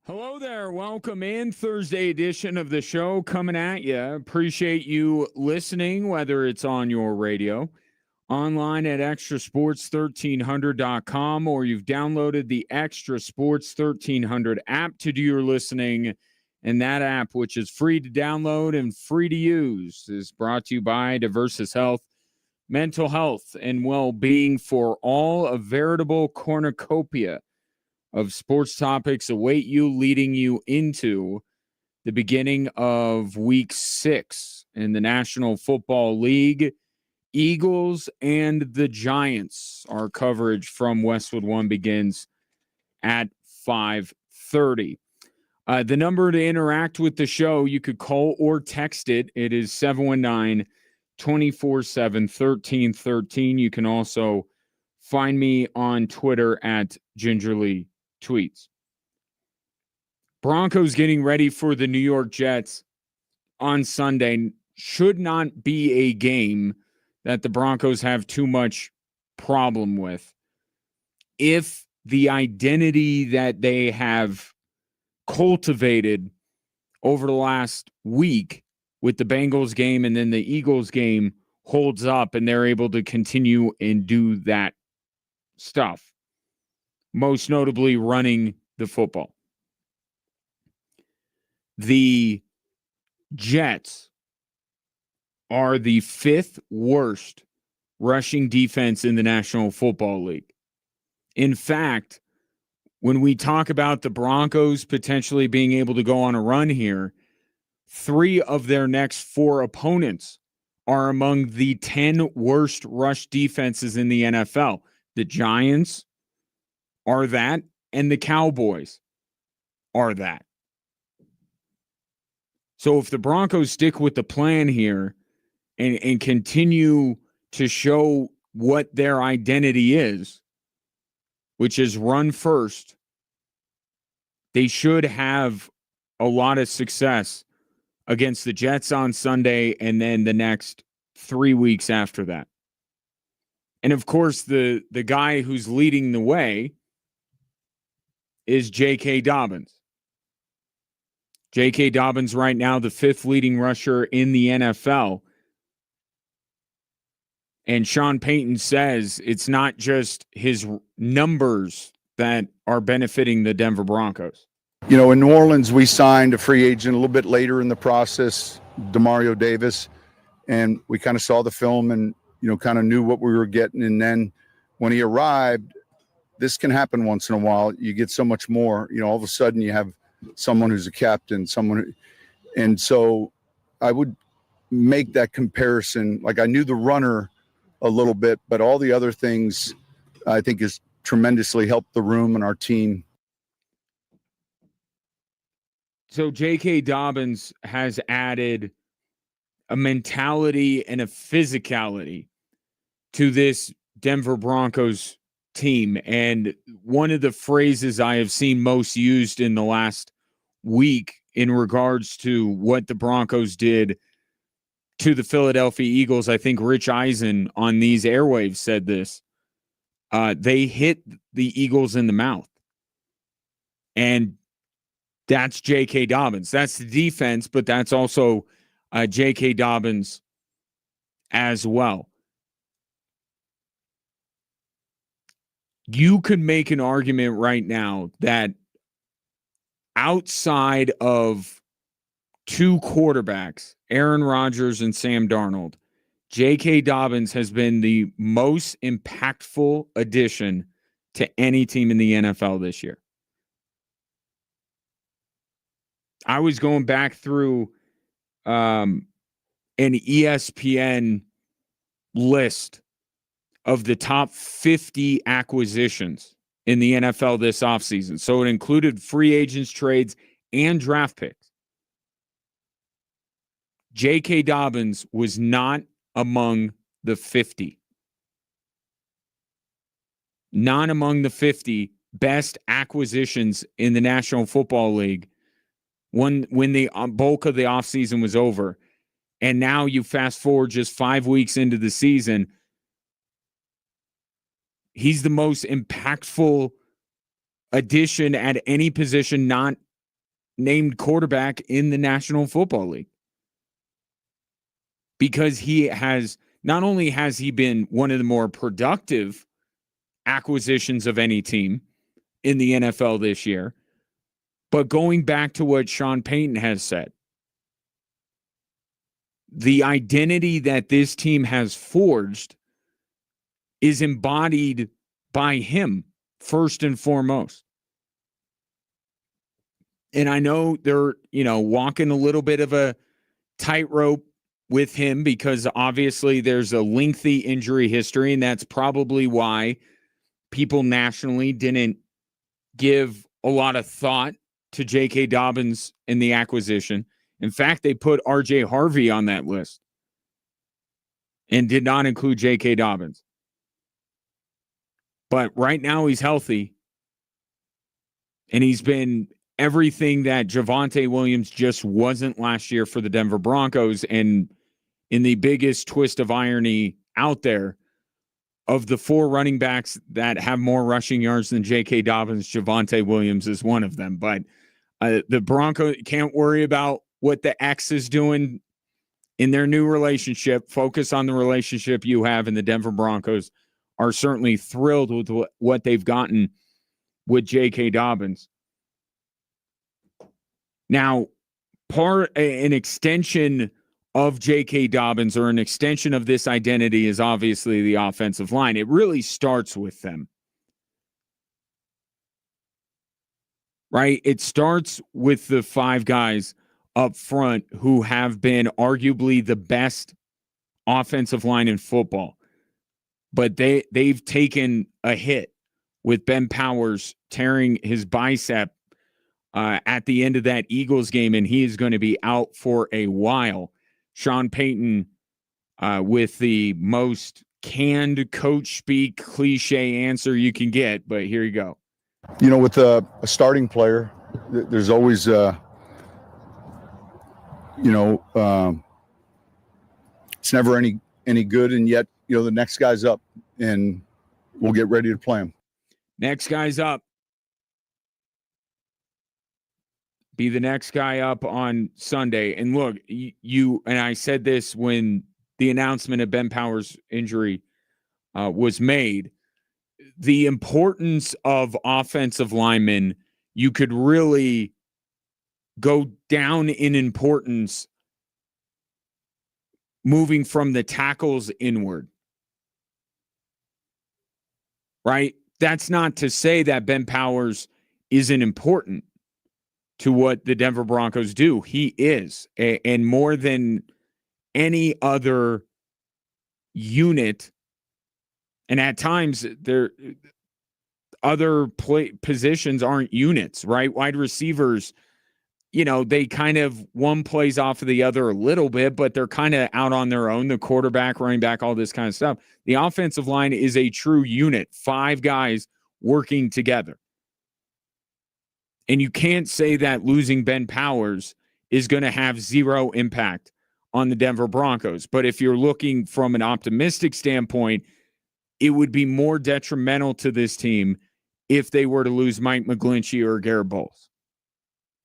Hello there. Welcome in Thursday edition of the show coming at you. Appreciate you listening, whether it's on your radio, online at extrasports1300.com, or you've downloaded the Extra Sports 1300 app to do your listening. And that app, which is free to download and free to use, is brought to you by Diversus Health, mental health and well-being for all, a veritable cornucopia of sports topics await you, leading you into the beginning of week 6 in the National Football League. Eagles and the Giants. Our coverage from Westwood One begins at 5:30. The number to interact with the show, you could call or text it. It is 719-247-1313. You can also find me on Twitter at Gingerly Tweets. Broncos getting ready for the New York Jets on Sunday. Should not be a game that the Broncos have too much problem with. If the identity that they have cultivated over the last week with the Bengals game and then the Eagles game holds up and they're able to continue and do that stuff. Most notably running the football. The Jets are the 5th worst rushing defense in the National Football League. In fact, when we talk about the Broncos potentially being able to go on a run here, 3 of their next 4 opponents are among the 10 worst rush defenses in the NFL. The Giants are that, and the Cowboys are that. So if the Broncos stick with the plan here and continue to show what their identity is, which is run first, they should have a lot of success against the Jets on Sunday and then the next 3 weeks after that. And of course, the guy who's leading the way is J.K. Dobbins. J.K. Dobbins right now, the 5th leading rusher in the NFL. And Sean Payton says it's not just his numbers that are benefiting the Denver Broncos. You know, in New Orleans, we signed a free agent a little bit later in the process, Demario Davis, and we kind of saw the film and, you know, kind of knew what we were getting. And then when he arrived, this can happen once in a while. You get so much more, you know, all of a sudden you have someone who's a captain, and so I would make that comparison. Like, I knew the runner a little bit, but all the other things I think has tremendously helped the room and our team. So J.K. Dobbins has added a mentality and a physicality to this Denver Broncos team. And one of the phrases I have seen most used in the last week in regards to what the Broncos did to the Philadelphia Eagles, I think Rich Eisen on these airwaves said this. They hit the Eagles in the mouth. And that's J.K. Dobbins. That's the defense, but that's also J.K. Dobbins as well. You could make an argument right now that outside of 2 quarterbacks, Aaron Rodgers and Sam Darnold, J.K. Dobbins has been the most impactful addition to any team in the NFL this year. I was going back through an ESPN list of the top 50 acquisitions in the NFL this offseason. So it included free agents, trades, and draft picks. J.K. Dobbins was not among the 50. Not among the 50 best acquisitions in the National Football League when the bulk of the offseason was over. And now you fast forward just 5 weeks into the season. He's the most impactful addition at any position not named quarterback in the National Football League. Because he has, not only has he been one of the more productive acquisitions of any team in the NFL this year, but going back to what Sean Payton has said, the identity that this team has forged is embodied by him first and foremost. And I know they're, walking a little bit of a tightrope with him because obviously there's a lengthy injury history, and that's probably why people nationally didn't give a lot of thought to J.K. Dobbins in the acquisition. In fact, they put R.J. Harvey on that list and did not include J.K. Dobbins. But right now he's healthy, and he's been everything that Javonte Williams just wasn't last year for the Denver Broncos. And in the biggest twist of irony out there, of the 4 running backs that have more rushing yards than J.K. Dobbins, Javonte Williams is one of them. But the Broncos can't worry about what the X is doing in their new relationship. Focus on the relationship you have, and the Denver Broncos are certainly thrilled with what they've gotten with J.K. Dobbins. Now, an extension of J.K. Dobbins, or an extension of this identity, is obviously the offensive line. It really starts with them, right? It starts with the 5 guys up front who have been arguably the best offensive line in football. But they've taken a hit with Ben Powers tearing his bicep at the end of that Eagles game, and he is going to be out for a while. Sean Payton, with the most canned coach speak cliche answer you can get, but here you go. With a starting player, there's always, it's never any good, and yet, the next guy's up, and we'll get ready to play him. Next guy's up. Be the next guy up on Sunday. And look, you and I said this when the announcement of Ben Powers' injury was made. The importance of offensive linemen, you could really go down in importance moving from the tackles inward. Right? That's not to say that Ben Powers isn't important to what the Denver Broncos do. He is. And more than any other unit, and at times other positions aren't units, right? Wide receivers, they kind of, one plays off of the other a little bit, but they're kind of out on their own. The quarterback, running back, all this kind of stuff. The offensive line is a true unit, 5 guys working together. And you can't say that losing Ben Powers is going to have zero impact on the Denver Broncos. But if you're looking from an optimistic standpoint, it would be more detrimental to this team if they were to lose Mike McGlinchey or Garrett Bowles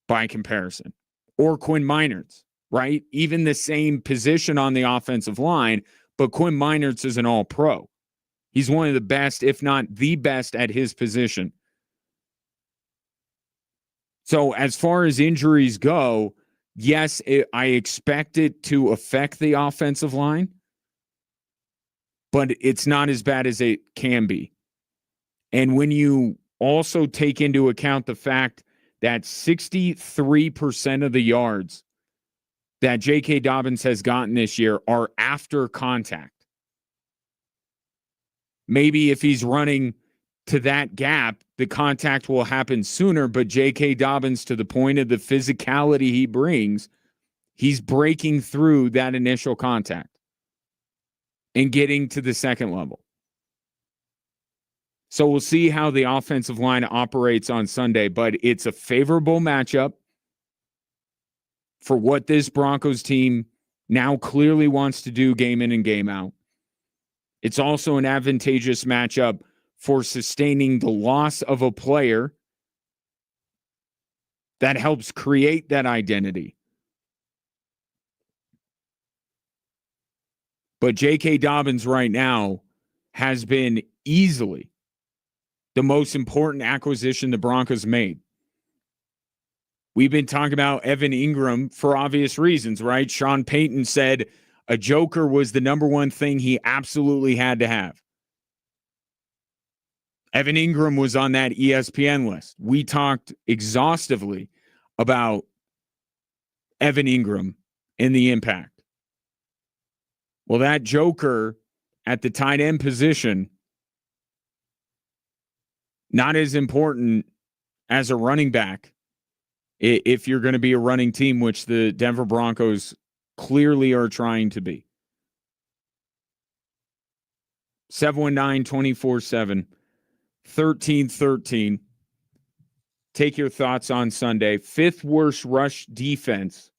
by comparison, or Quinn Meinerz, right? Even the same position on the offensive line, but Quinn Meinerz is an all-pro. He's one of the best, if not the best, at his position. So as far as injuries go, yes, I expect it to affect the offensive line, but it's not as bad as it can be. And when you also take into account the fact that 63% of the yards that J.K. Dobbins has gotten this year are after contact. Maybe if he's running to that gap, the contact will happen sooner, but J.K. Dobbins, to the point of the physicality he brings, he's breaking through that initial contact and getting to the second level. So we'll see how the offensive line operates on Sunday, but it's a favorable matchup for what this Broncos team now clearly wants to do game in and game out. It's also an advantageous matchup for sustaining the loss of a player that helps create that identity. But J.K. Dobbins right now has been easily the most important acquisition the Broncos made. We've been talking about Evan Ingram for obvious reasons, right? Sean Payton said a joker was the number one thing he absolutely had to have. Evan Ingram was on that ESPN list. We talked exhaustively about Evan Ingram and the impact. Well, that joker at the tight end position, not as important as a running back if you're going to be a running team, which the Denver Broncos clearly are trying to be. 719-24-7, 13-13. Take your thoughts on Sunday. Fifth worst rush defense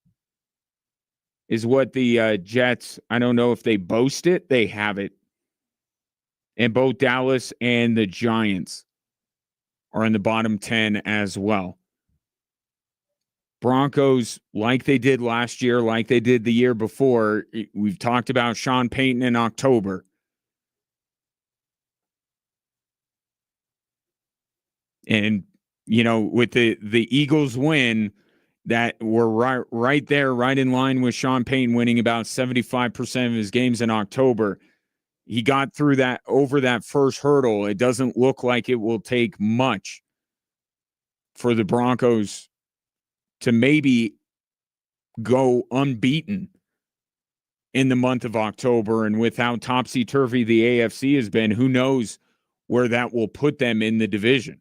is what the Jets, I don't know if they boast it, they have it. And both Dallas and the Giants are in the bottom 10 as well. Broncos, like they did last year, like they did the year before, we've talked about Sean Payton in October. And, you know, with the Eagles win, that we're right there, right in line with Sean Payton winning about 75% of his games in October. He got through that, over that first hurdle. It doesn't look like it will take much for the Broncos to maybe go unbeaten in the month of October. And with how topsy-turvy the AFC has been, who knows where that will put them in the division.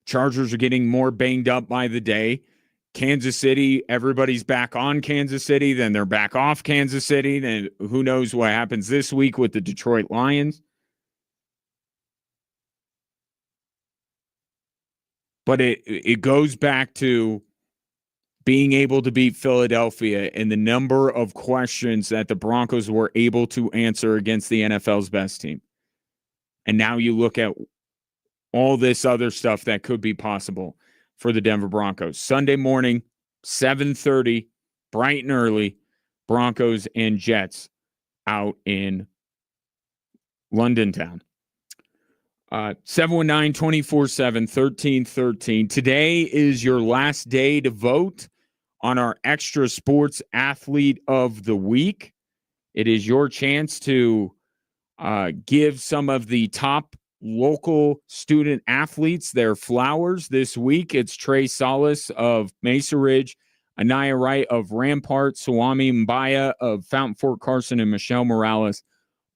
Chargers are getting more banged up by the day. Kansas City, everybody's back on Kansas City, then they're back off Kansas City. Then who knows what happens this week with the Detroit Lions. But it goes back to being able to beat Philadelphia and the number of questions that the Broncos were able to answer against the NFL's best team. And now you look at all this other stuff that could be possible for the Denver Broncos. Sunday morning, 7:30, bright and early, Broncos and Jets out in London town. 719-24-7, 13-13. Today is your last day to vote on our Extra Sports Athlete of the Week. It is your chance to give some of the top local student athletes their flowers this week. It's Trey Salas of Mesa Ridge, Anaya Wright of Rampart, Swami Mbaya of Fountain Fort Carson, and Michelle Morales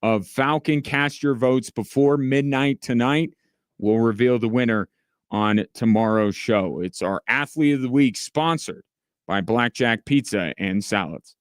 of Falcon. Cast your votes before midnight tonight. We'll reveal the winner on tomorrow's show. It's our Athlete of the Week, sponsored by Blackjack Pizza and Salads.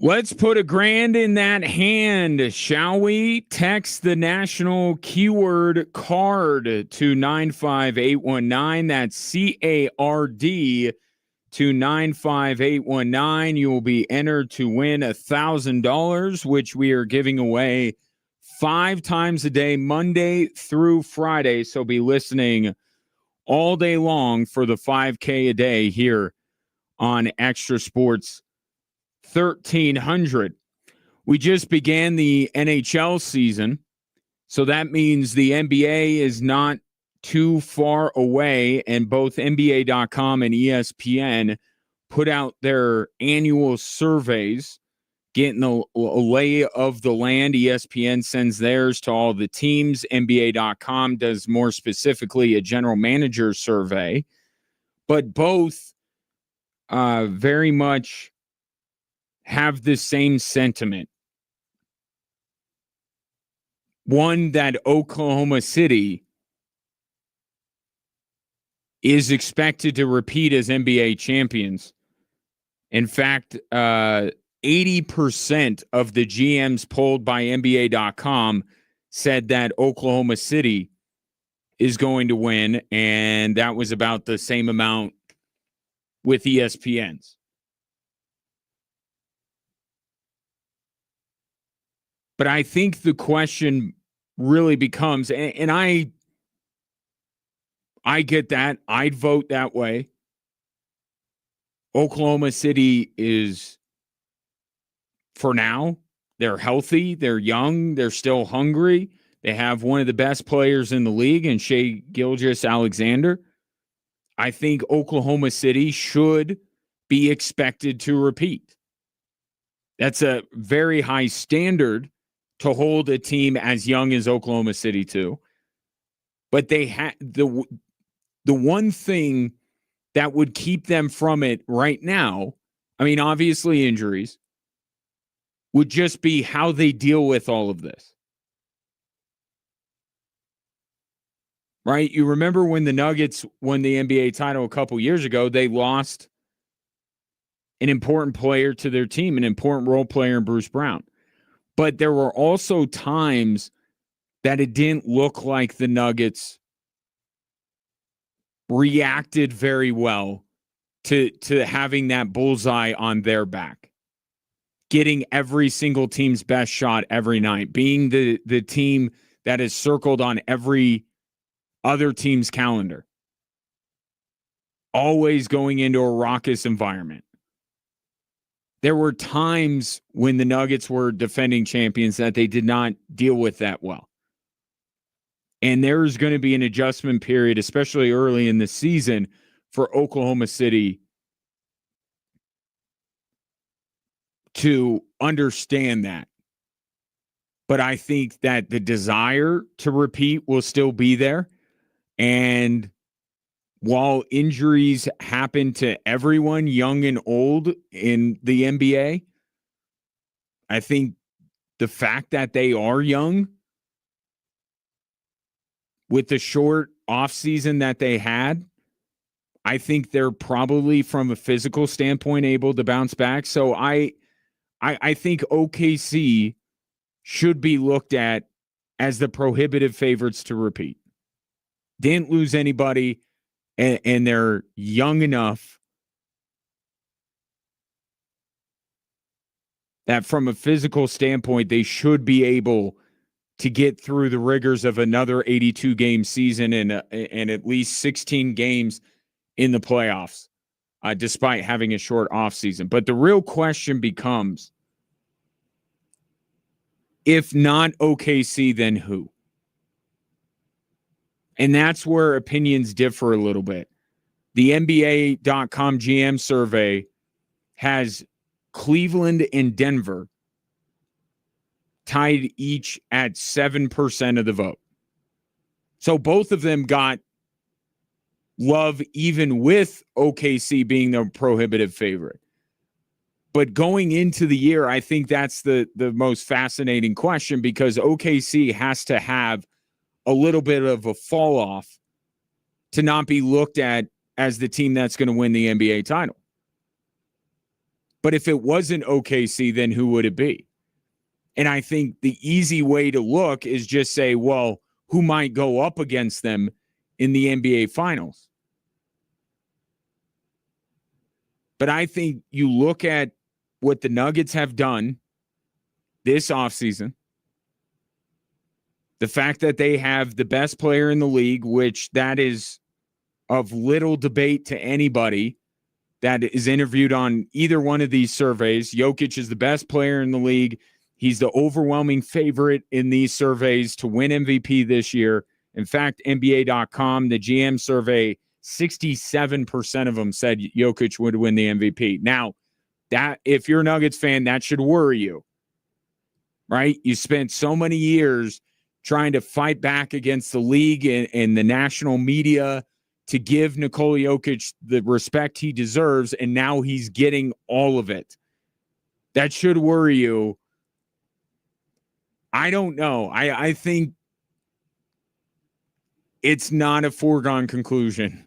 Let's put $1,000 in that hand, shall we? Text the national keyword card to 95819. That's CARD to 95819. You will be entered to win $1,000, which we are giving away 5 times a day, Monday through Friday. So be listening all day long for the 5K a day here on Extra Sports 1300. We just began the NHL season, so that means the NBA is not too far away, and both NBA.com and ESPN put out their annual surveys, getting a lay of the land. ESPN sends theirs to all the teams. NBA.com does more specifically a general manager survey, but both very much have the same sentiment. One, that Oklahoma City is expected to repeat as NBA champions. In fact, 80% of the GMs polled by NBA.com said that Oklahoma City is going to win, and that was about the same amount with ESPN's. But I think the question really becomes, and I get that. I'd vote that way. Oklahoma City is, for now, they're healthy, they're young, they're still hungry. They have one of the best players in the league in Shai Gilgeous-Alexander. I think Oklahoma City should be expected to repeat. That's a very high standard to hold a team as young as Oklahoma City to. But they had the one thing that would keep them from it right now, I mean, obviously injuries, would just be how they deal with all of this. Right? You remember when the Nuggets won the NBA title a couple years ago, they lost an important player to their team, an important role player in Bruce Brown. But there were also times that it didn't look like the Nuggets reacted very well to having that bullseye on their back, getting every single team's best shot every night, being the team that is circled on every other team's calendar, always going into a raucous environment. There were times when the Nuggets were defending champions that they did not deal with that well. And there's going to be an adjustment period, especially early in the season, for Oklahoma City to understand that. But I think that the desire to repeat will still be there. And while injuries happen to everyone, young and old, in the NBA, I think the fact that they are young, with the short offseason that they had, I think they're probably, from a physical standpoint, able to bounce back. So I think OKC should be looked at as the prohibitive favorites to repeat. Didn't lose anybody, and they're young enough that from a physical standpoint, they should be able to get through the rigors of another 82-game season and at least 16 games in the playoffs, despite having a short offseason. But the real question becomes, if not OKC, then who? And that's where opinions differ a little bit. The NBA.com GM survey has Cleveland and Denver tied each at 7% of the vote. So both of them got love, even with OKC being the prohibitive favorite. But going into the year, I think that's the most fascinating question, because OKC has to have a little bit of a fall off to not be looked at as the team that's going to win the NBA title. But if it wasn't OKC, then who would it be? And I think the easy way to look is just say, well, who might go up against them in the NBA Finals? But I think you look at what the Nuggets have done this offseason, the fact that they have the best player in the league, which that is of little debate to anybody that is interviewed on either one of these surveys. Jokic is the best player in the league. He's the overwhelming favorite in these surveys to win MVP this year. In fact, NBA.com, the GM survey, 67% of them said Jokic would win the MVP. Now, that if you're a Nuggets fan, that should worry you, right? You spent so many years trying to fight back against the league and the national media to give Nikola Jokic the respect he deserves, and now he's getting all of it. That should worry you. I don't know. I think it's not a foregone conclusion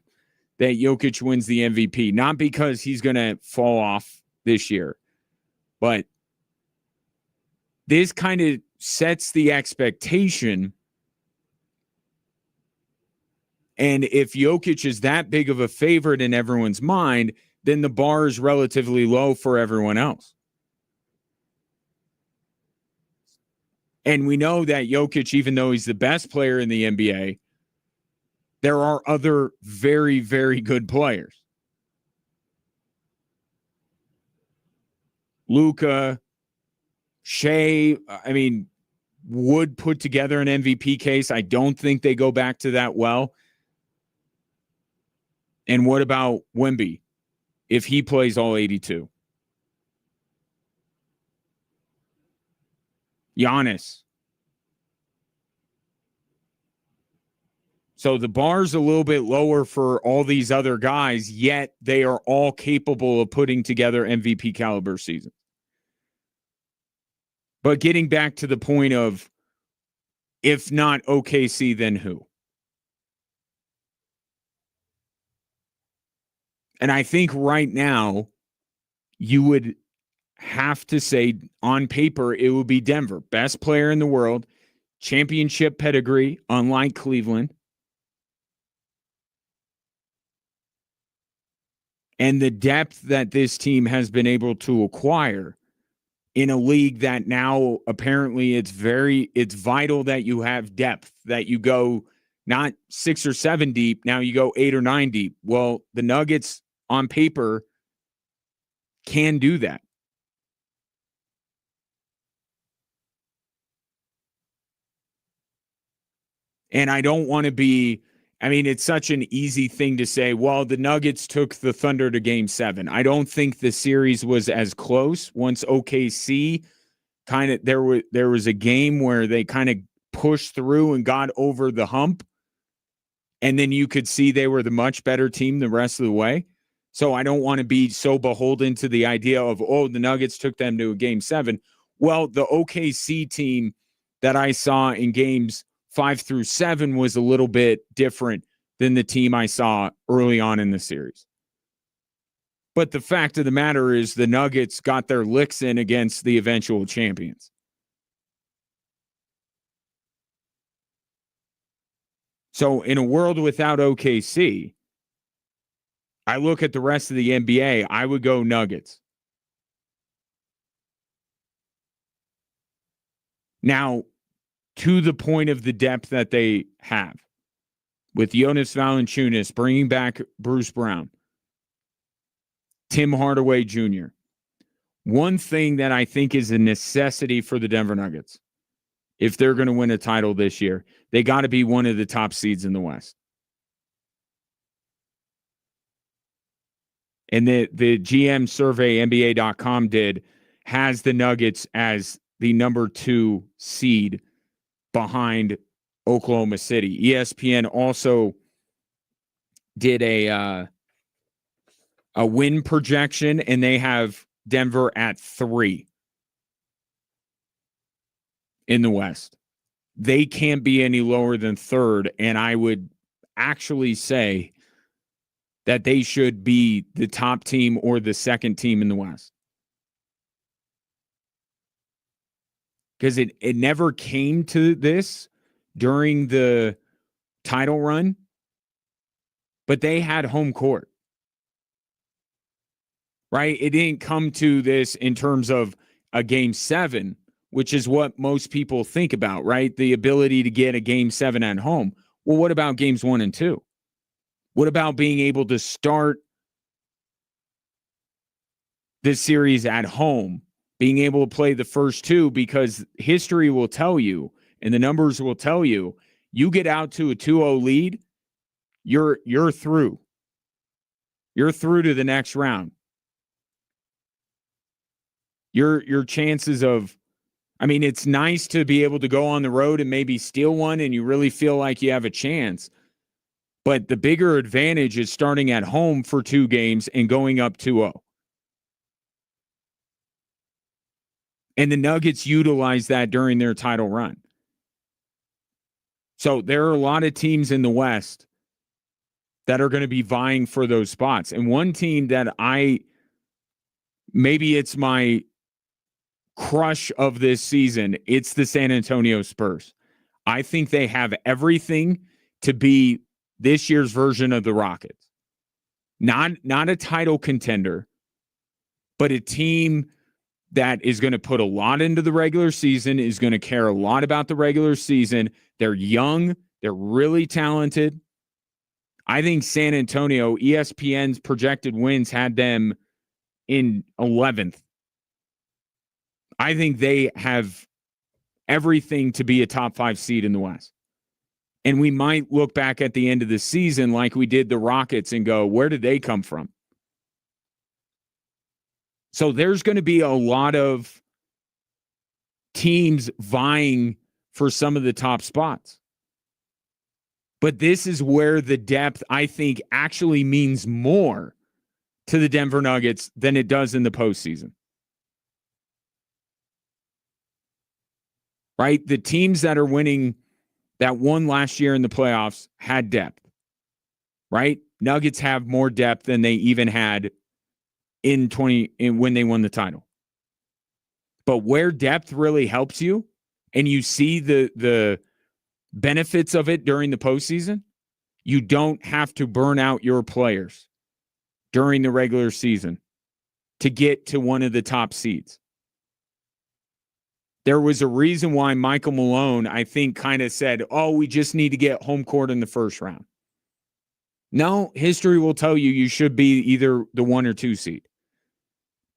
that Jokic wins the MVP, not because he's going to fall off this year, but this kind of sets the expectation. And if Jokic is that big of a favorite in everyone's mind, then the bar is relatively low for everyone else. And we know that Jokic, even though he's the best player in the NBA, there are other very, very good players. Luka, Shea, would put together an MVP case. I don't think they go back to that well. And what about Wemby if he plays all 82? Giannis. So the bar's a little bit lower for all these other guys, yet they are all capable of putting together MVP caliber seasons. But getting back to the point of, if not OKC, then who? And I think right now you would have to say on paper it would be Denver. Best player in the world, championship pedigree, unlike Cleveland. And the depth that this team has been able to acquire in a league that now apparently it's vital that you have depth, that you go not 6 or 7 deep, now you go 8 or 9 deep. Well, the Nuggets on paper can do that. And I don't want to be, it's such an easy thing to say, well, the Nuggets took the Thunder to Game 7. I don't think the series was as close. Once OKC there was a game where they kind of pushed through and got over the hump, and then you could see they were the much better team the rest of the way. So I don't want to be so beholden to the idea of, the Nuggets took them to a Game 7. Well, the OKC team that I saw in games 5 through 7 was a little bit different than the team I saw early on in the series. But the fact of the matter is the Nuggets got their licks in against the eventual champions. So in a world without OKC, I look at the rest of the NBA, I would go Nuggets. Now, to the point of the depth that they have, with Jonas Valanciunas, bringing back Bruce Brown, Tim Hardaway Jr., one thing that I think is a necessity for the Denver Nuggets, if they're going to win a title this year, they got to be one of the top seeds in the West. And the GM survey NBA.com did has the Nuggets as the number 2 seed behind Oklahoma City. ESPN also did a win projection, and they have Denver at 3 in the West. They can't be any lower than 3rd, and I would actually say that they should be the top team or the second team in the West. because it never came to this during the title run, but they had home court, right? It didn't come to this in terms of a game 7, which is what most people think about, right? The ability to get a game 7 at home. Well, what about games 1 and 2? What about being able to start this series at home, being able to play the first 2? Because history will tell you, and the numbers will tell you, you get out to a 2-0 lead, you're through. You're through to the next round. Your chances of, I mean, it's nice to be able to go on the road and maybe steal one and you really feel like you have a chance. But the bigger advantage is starting at home for 2 games and going up 2-0. And the Nuggets utilize that during their title run. So there are a lot of teams in the West that are going to be vying for those spots. And one team that maybe it's my crush of this season, it's the San Antonio Spurs. I think they have everything to be this year's version of the Rockets. Not a title contender, but a team that is going to put a lot into the regular season, is going to care a lot about the regular season. They're young. They're really talented. I think San Antonio, ESPN's projected wins had them in 11th. I think they have everything to be a top 5 seed in the West. And we might look back at the end of the season like we did the Rockets and go, where did they come from? So there's going to be a lot of teams vying for some of the top spots. But this is where the depth, I think, actually means more to the Denver Nuggets than it does in the postseason. Right? The teams that are winning, that won last year in the playoffs, had depth. Right? Nuggets have more depth than they even had when they won the title. But where depth really helps you, and you see the benefits of it during the postseason, you don't have to burn out your players during the regular season to get to one of the top seeds. There was a reason why Michael Malone, I think, kind of said, oh, we just need to get home court in the first round. No, history will tell you you should be either the 1 or 2 seed.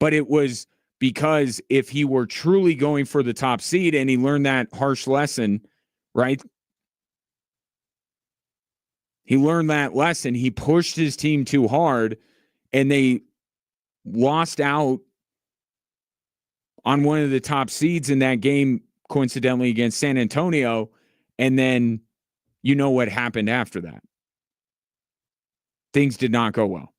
But it was because if he were truly going for the top seed and he learned that harsh lesson, right? He learned that lesson. He pushed his team too hard and they lost out on one of the top seeds in that game, coincidentally, against San Antonio. And then you know what happened after that. Things did not go well.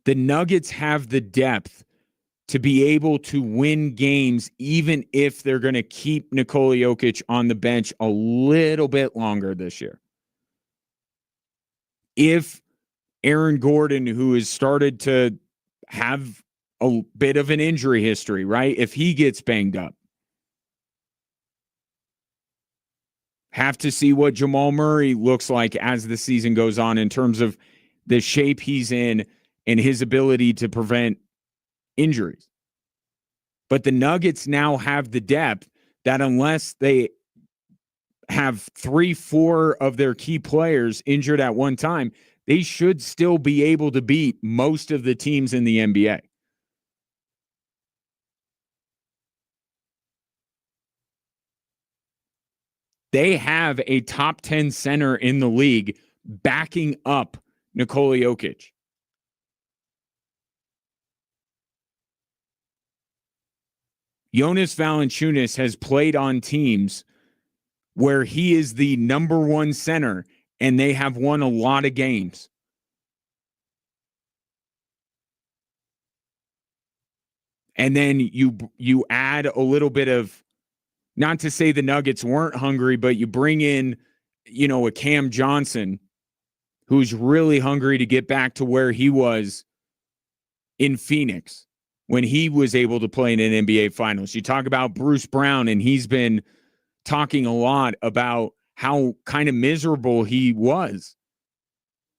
The Nuggets have the depth to be able to win games even if they're going to keep Nikola Jokic on the bench a little bit longer this year. If Aaron Gordon, who has started to have a bit of an injury history, right? If he gets banged up. Have to see what Jamal Murray looks like as the season goes on in terms of the shape he's in and his ability to prevent injuries. But the Nuggets now have the depth that unless they have 3-4 of their key players injured at one time, they should still be able to beat most of the teams in the NBA. They have a top 10 center in the league backing up Nikola Jokic. Jonas Valanciunas has played on teams where he is the number 1 center and they have won a lot of games. And then you add a little bit of, not to say the Nuggets weren't hungry, but you bring in, a Cam Johnson who's really hungry to get back to where he was in Phoenix when he was able to play in an NBA Finals. You talk about Bruce Brown, and he's been talking a lot about how kind of miserable he was,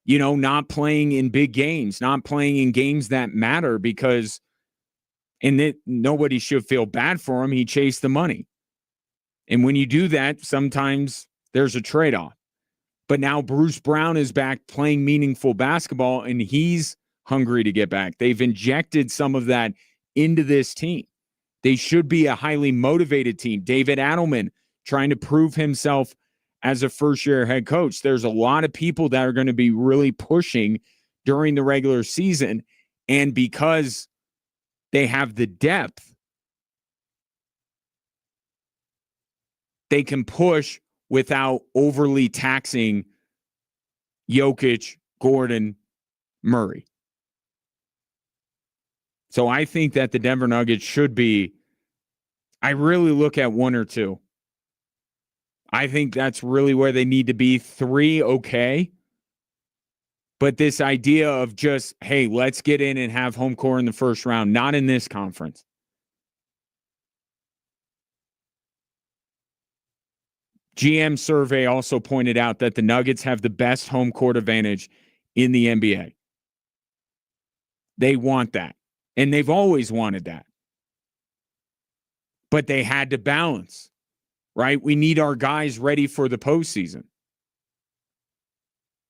not playing in big games, not playing in games that matter because, and nobody should feel bad for him. He chased the money. And when you do that, sometimes there's a trade-off. But now Bruce Brown is back playing meaningful basketball, and he's hungry to get back. They've injected some of that into this team. They should be a highly motivated team. David Adelman trying to prove himself as a first-year head coach. There's a lot of people that are going to be really pushing during the regular season. And because they have the depth, they can push without overly taxing Jokic, Gordon, Murray. So I think that the Denver Nuggets should be, I really look at 1 or 2. I think that's really where they need to be. 3, okay. But this idea of just, hey, let's get in and have home court in the first round, not in this conference. GM survey also pointed out that the Nuggets have the best home court advantage in the NBA. They want that. And they've always wanted that. But they had to balance, right? We need our guys ready for the postseason.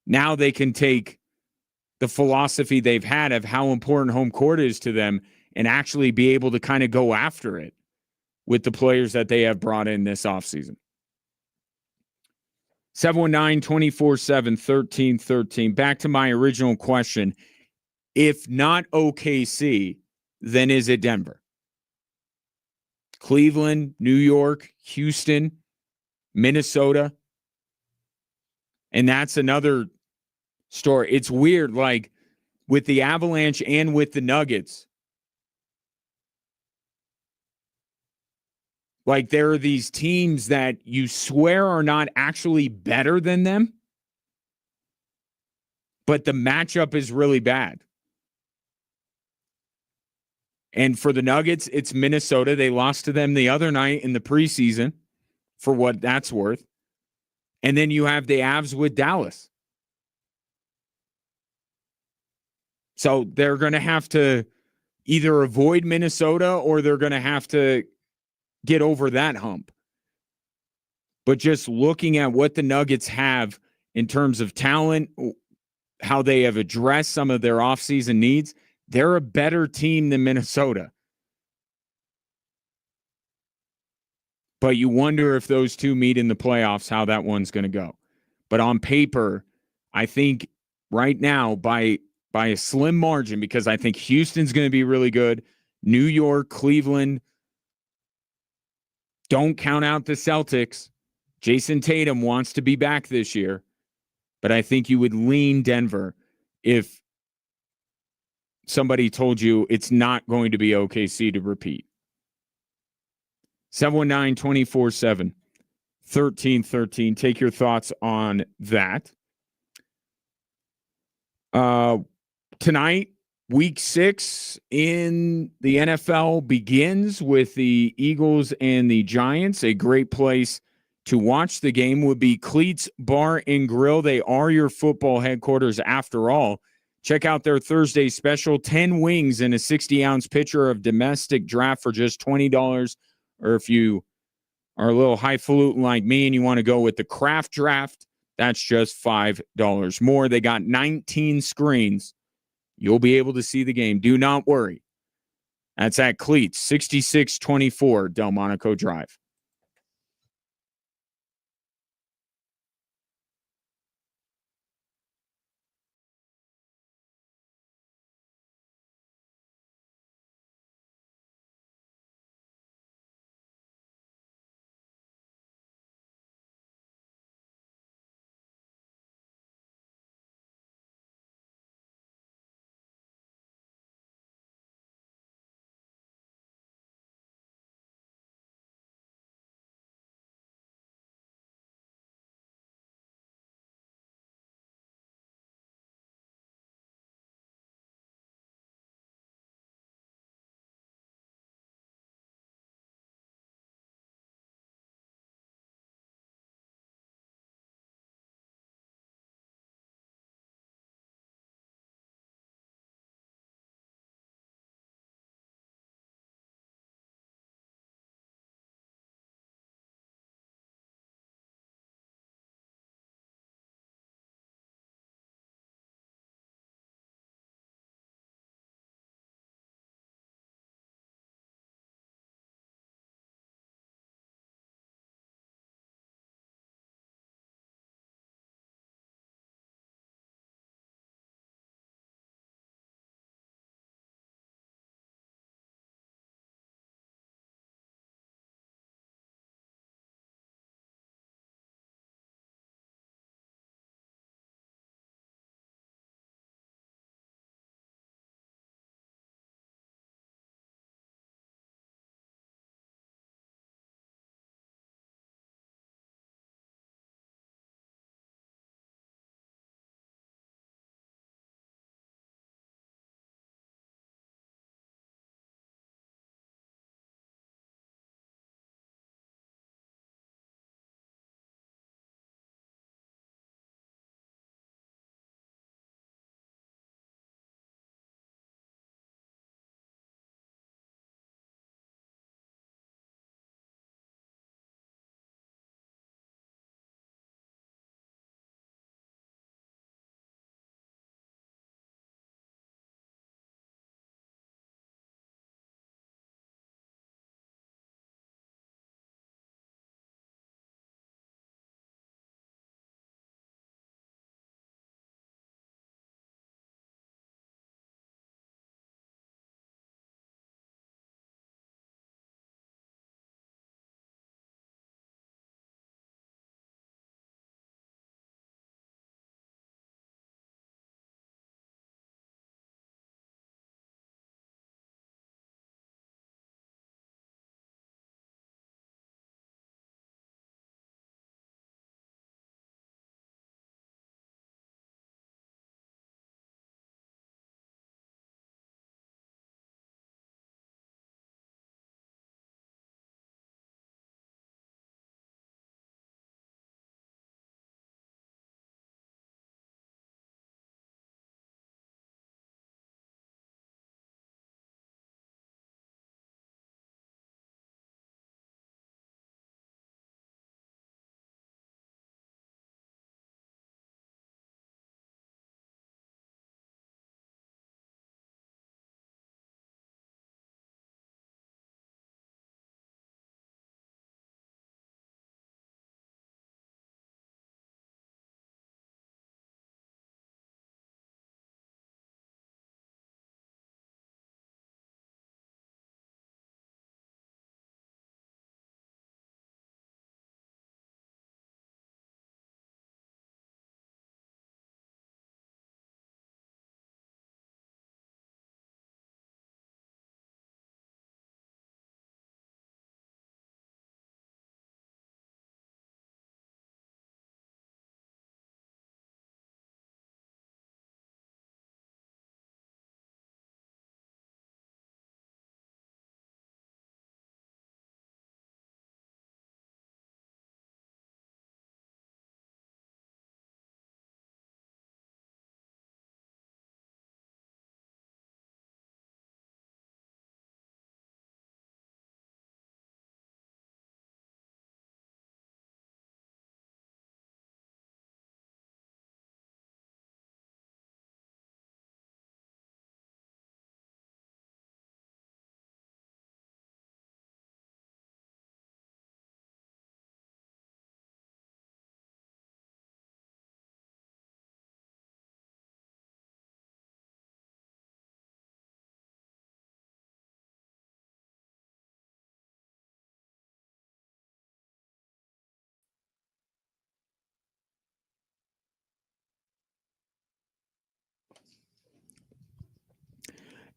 Now they can take the philosophy they've had of how important home court is to them and actually be able to kind of go after it with the players that they have brought in this offseason. 719-247-1313. Back to my original question. If not OKC, then is it Denver? Cleveland, New York, Houston, Minnesota. And that's another story. It's weird, like with the Avalanche and with the Nuggets. Like there are these teams that you swear are not actually better than them, but the matchup is really bad. And for the Nuggets, it's Minnesota. They lost to them the other night in the preseason, for what that's worth. And then you have the Avs with Dallas. So they're going to have to either avoid Minnesota or they're going to have to get over that hump. But just looking at what the Nuggets have in terms of talent, how they have addressed some of their offseason needs, they're a better team than Minnesota. But you wonder if those two meet in the playoffs, how that one's going to go. But on paper, I think right now by a slim margin, because I think Houston's going to be really good. New York, Cleveland. Don't count out the Celtics. Jason Tatum wants to be back this year. But I think you would lean Denver if somebody told you it's not going to be OKC to repeat. 719-247-1313. Take your thoughts on that. Tonight, week 6 in the NFL begins with the Eagles and the Giants. A great place to watch the game would be Cleats Bar and Grill. They are your football headquarters after all. Check out their Thursday special, 10 wings and a 60-ounce pitcher of domestic draft for just $20. Or if you are a little highfalutin like me and you want to go with the craft draft, that's just $5 more. They got 19 screens. You'll be able to see the game. Do not worry. That's at Cleats, 6624 Delmonico Drive.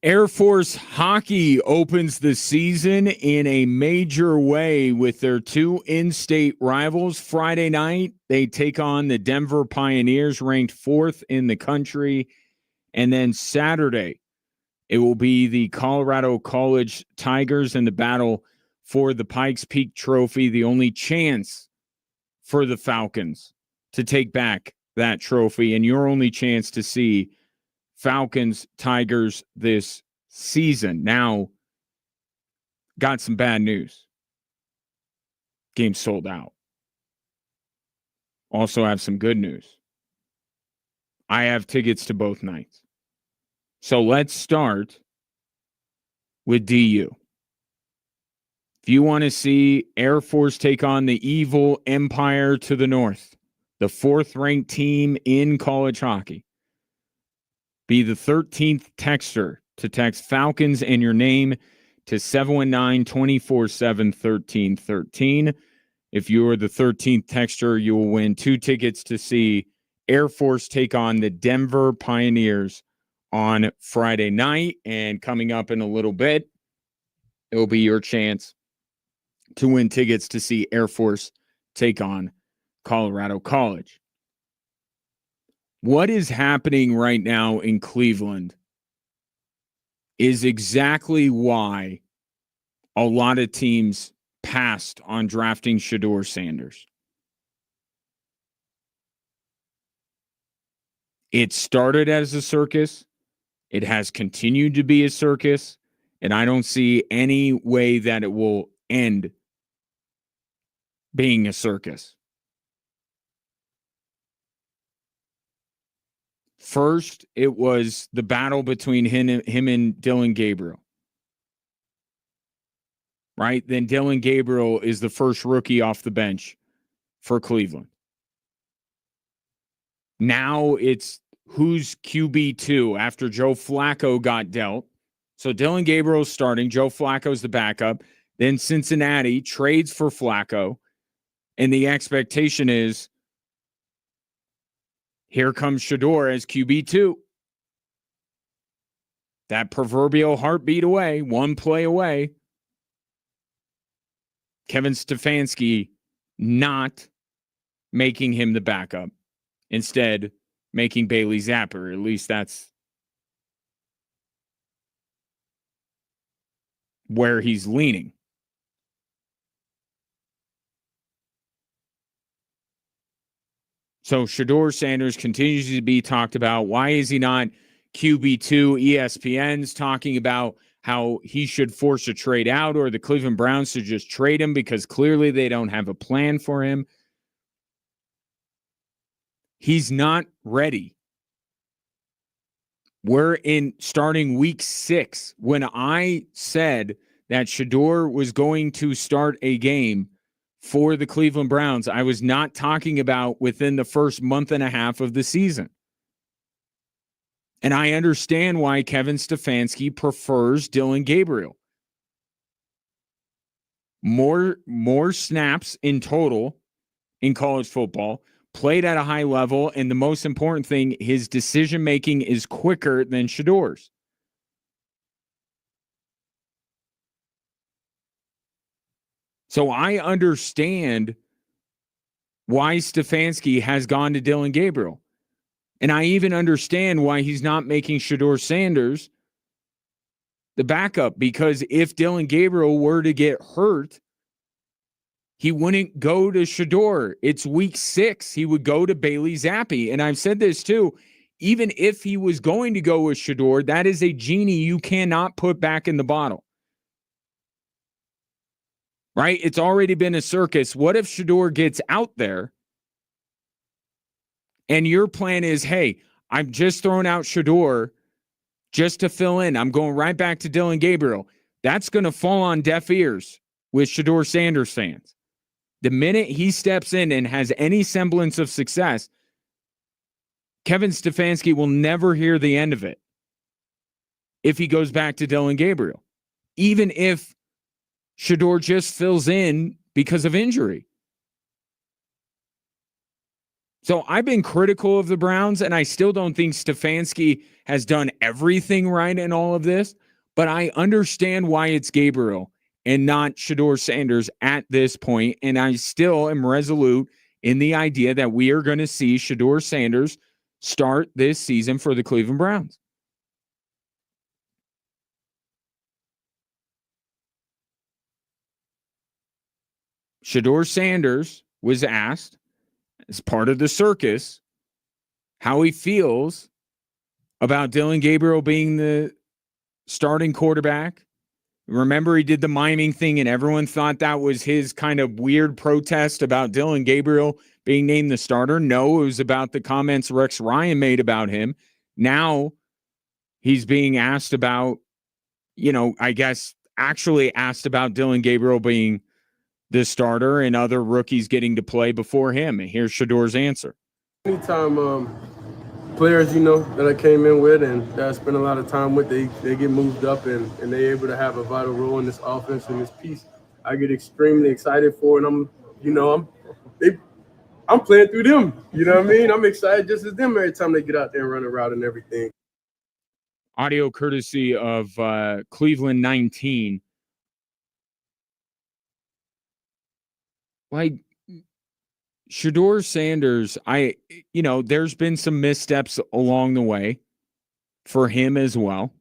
Air Force hockey opens the season in a major way with their two in-state rivals. Friday night, they take on the Denver Pioneers, ranked 4th in the country. And then Saturday, it will be the Colorado College Tigers in the battle for the Pikes Peak Trophy, the only chance for the Falcons to take back that trophy, and your only chance to see Falcons, Tigers this season. Now, got some bad news. Game sold out. Also have some good news. I have tickets to both nights. So let's start with DU. If you want to see Air Force take on the evil Empire to the north, the 4th-ranked team in college hockey, be the 13th texter to text Falcons and your name to 719-247-1313. If you are the 13th texter, you will win 2 tickets to see Air Force take on the Denver Pioneers on Friday night. And coming up in a little bit, it will be your chance to win tickets to see Air Force take on Colorado College. What is happening right now in Cleveland is exactly why a lot of teams passed on drafting Shedeur Sanders. It started as a circus. It has continued to be a circus, and I don't see any way that it will end being a circus. First, it was the battle between him and Dillon Gabriel. Right? Then Dillon Gabriel is the first rookie off the bench for Cleveland. Now it's who's QB2 after Joe Flacco got dealt. So Dillon Gabriel's starting. Joe Flacco's the backup. Then Cincinnati trades for Flacco. And the expectation is here comes Shedeur as QB2. That proverbial heartbeat away, one play away. Kevin Stefanski not making him the backup. Instead, making Bailey Zapper. At least that's where he's leaning. So Shedeur Sanders continues to be talked about. Why is he not QB2? ESPN's talking about how he should force a trade out, or the Cleveland Browns should just trade him because clearly they don't have a plan for him. He's not ready. We're in starting week 6. When I said that Shedeur was going to start a game for the Cleveland Browns, I was not talking about within the first month and a half of the season. And I understand why Kevin Stefanski prefers Dillon Gabriel. More snaps in total in college football, played at a high level, and the most important thing, his decision-making is quicker than Shedeur's. So I understand why Stefanski has gone to Dillon Gabriel. And I even understand why he's not making Shedeur Sanders the backup, because if Dillon Gabriel were to get hurt, he wouldn't go to Shedeur. It's week 6. He would go to Bailey Zappi. And I've said this too. Even if he was going to go with Shedeur, that is a genie you cannot put back in the bottle. Right? It's already been a circus. What if Shedeur gets out there and your plan is, hey, I'm just throwing out Shedeur just to fill in. I'm going right back to Dillon Gabriel. That's going to fall on deaf ears with Shedeur Sanders fans. The minute he steps in and has any semblance of success, Kevin Stefanski will never hear the end of it if he goes back to Dillon Gabriel, even if Shedeur just fills in because of injury. So I've been critical of the Browns, and I still don't think Stefanski has done everything right in all of this, but I understand why it's Gabriel and not Shedeur Sanders at this point, and I still am resolute in the idea that we are going to see Shedeur Sanders start this season for the Cleveland Browns. Shedeur Sanders was asked as part of the circus how he feels about Dylan Gabriel being the starting quarterback. Remember, he did the miming thing, and everyone thought that was his kind of weird protest about Dylan Gabriel being named the starter. No, it was about the comments Rex Ryan made about him. Now he's being asked about, I guess actually asked about Dylan Gabriel being the starter and other rookies getting to play before him. And here's Shedeur's answer. Anytime players, that I came in with and that I spent a lot of time with, they get moved up and they're able to have a vital role in this offense and this piece, I get extremely excited for, and I'm playing through them. You know what I mean? I'm excited just as them every time they get out there and run a route and everything. Audio courtesy of Cleveland 19. Like Shedeur Sanders, there's been some missteps along the way for him as well.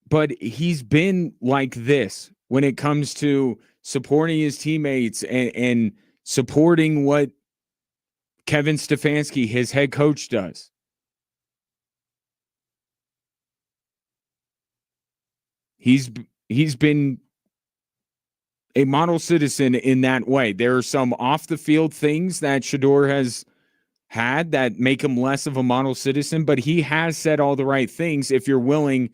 But he's been like this when it comes to supporting his teammates and supporting what Kevin Stefanski, his head coach, does. He's been a model citizen in that way. There are some off the field things that Shedeur has had that make him less of a model citizen, but he has said all the right things if you're willing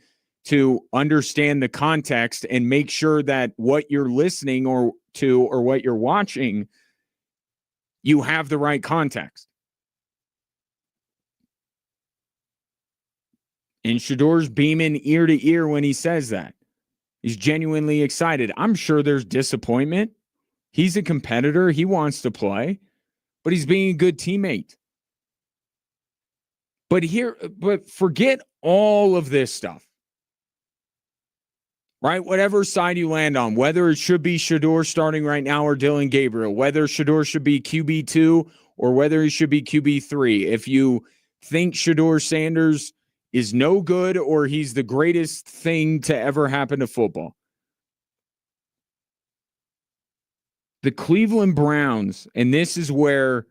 to understand the context and make sure that what you're listening or what you're watching, you have the right context. And Shedeur's beaming ear to ear when he says that. He's genuinely excited. I'm sure there's disappointment. He's a competitor. He wants to play, but he's being a good teammate. But forget all of this stuff, right? Whatever side you land on, whether it should be Shedeur starting right now or Dylan Gabriel, whether Shedeur should be QB2 or whether he should be QB3. If you think Shedeur Sanders is no good or he's the greatest thing to ever happen to football, the Cleveland Browns, and this is where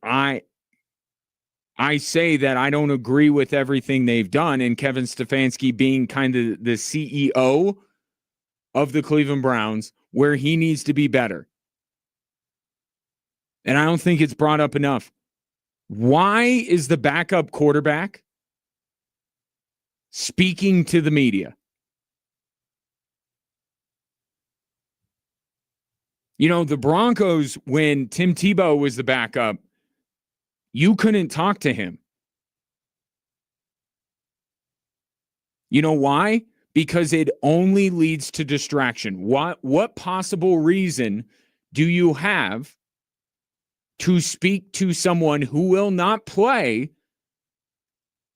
I say that I don't agree with everything they've done, and Kevin Stefanski being kind of the CEO of the Cleveland Browns, where he needs to be better. And I don't think it's brought up enough. Why is the backup quarterback speaking to the media? The Broncos, when Tim Tebow was the backup, you couldn't talk to him. You know why? Because it only leads to distraction. What possible reason do you have to speak to someone who will not play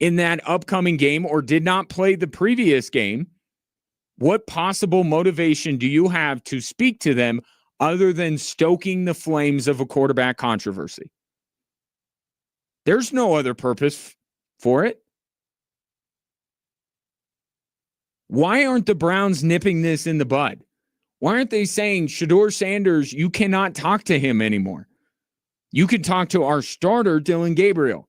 in that upcoming game or did not play the previous game? What possible motivation do you have to speak to them other than stoking the flames of a quarterback controversy? There's no other purpose for it. Why aren't the Browns nipping this in the bud? Why aren't they saying, Shedeur Sanders, you cannot talk to him anymore? You can talk to our starter, Dylan Gabriel.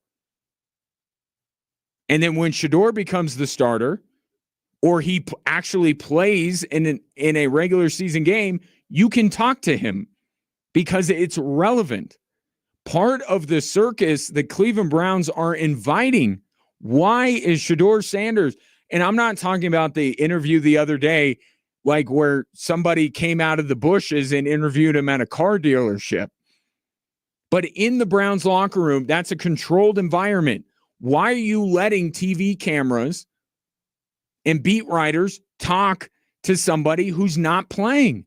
And then when Shedeur becomes the starter, or he actually plays in a regular season game, you can talk to him because it's relevant. Part of the circus the Cleveland Browns are inviting. Why is Shedeur Sanders? And I'm not talking about the interview the other day, like where somebody came out of the bushes and interviewed him at a car dealership. But in the Browns locker room, that's a controlled environment. Why are you letting TV cameras and beat writers talk to somebody who's not playing?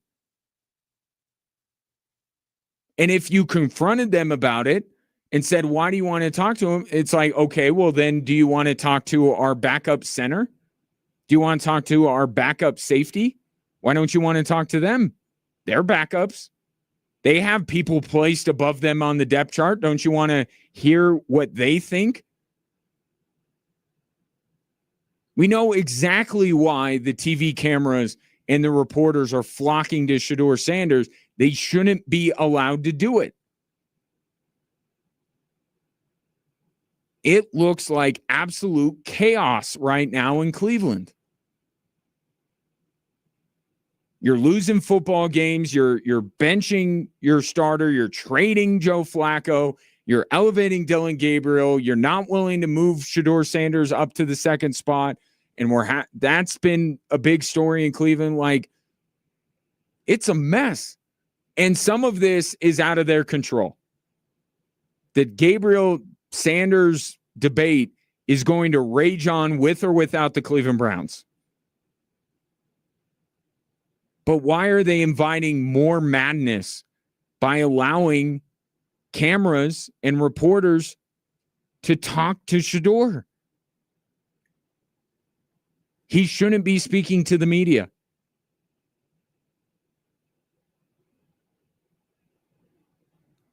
And if you confronted them about it and said, why do you want to talk to them? It's like, okay, well, then do you want to talk to our backup center? Do you want to talk to our backup safety? Why don't you want to talk to them? They're backups. They have people placed above them on the depth chart. Don't you want to hear what they think? We know exactly why the TV cameras and the reporters are flocking to Shedeur Sanders. They shouldn't be allowed to do it. It looks like absolute chaos right now in Cleveland. You're losing football games. You're benching your starter. You're trading Joe Flacco. You're elevating Dylan Gabriel. You're not willing to move Shedeur Sanders up to the second spot. And that's been a big story in Cleveland. Like, it's a mess. And some of this is out of their control. The Gabriel Sanders debate is going to rage on with or without the Cleveland Browns. But why are they inviting more madness by allowing cameras and reporters to talk to Shedeur? He shouldn't be speaking to the media.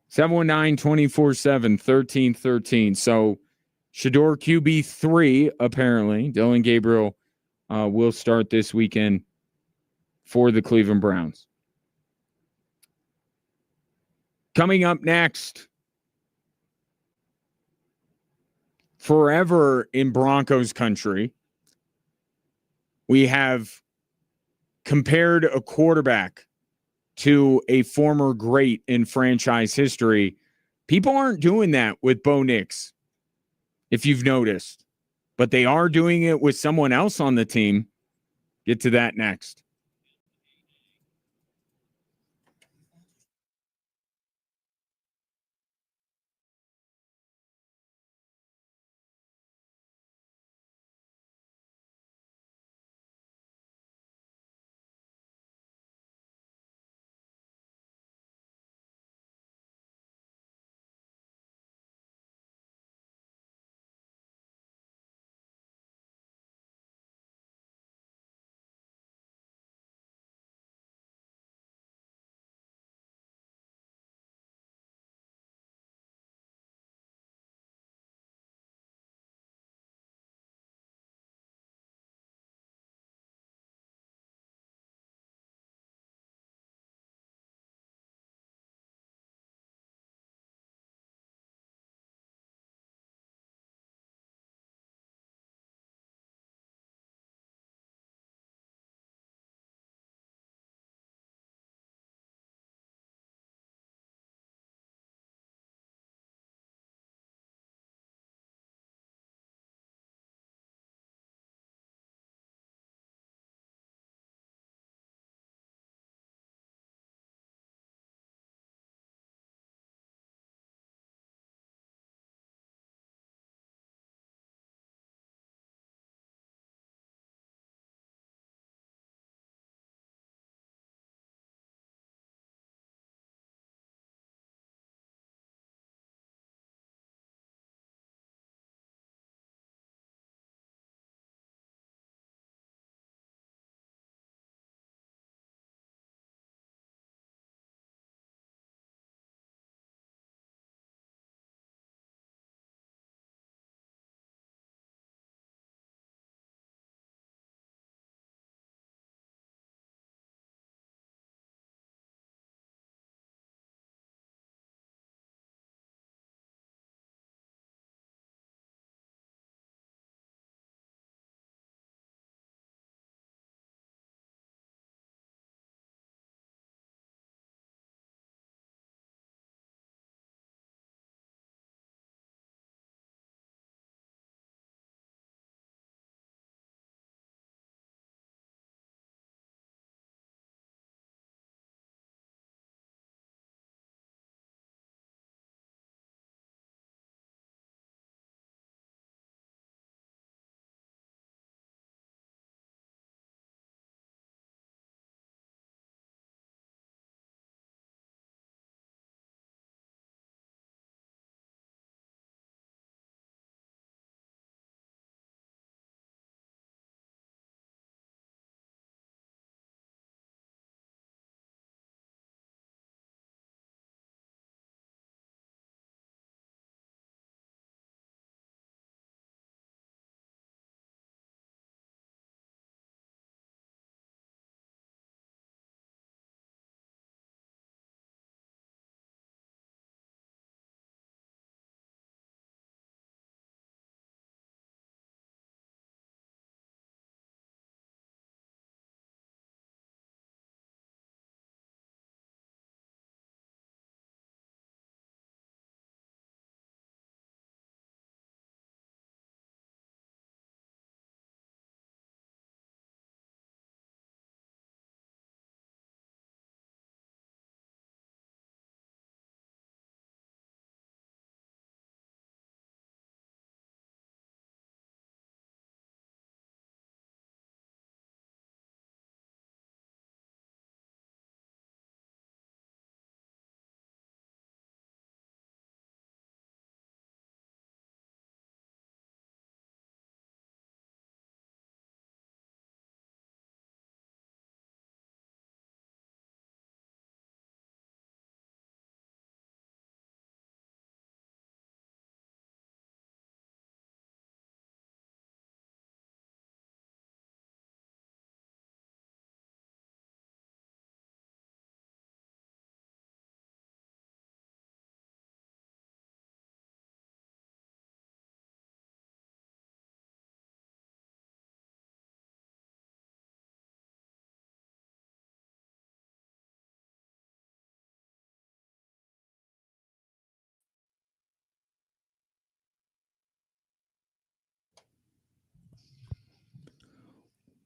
(719) 247-1313. So Shedeur QB3, apparently. Dylan Gabriel will start this weekend for the Cleveland Browns. Coming up next, forever in Broncos country, we have compared a quarterback to a former great in franchise history. People aren't doing that with Bo Nix, if you've noticed, but they are doing it with someone else on the team. Get to that next.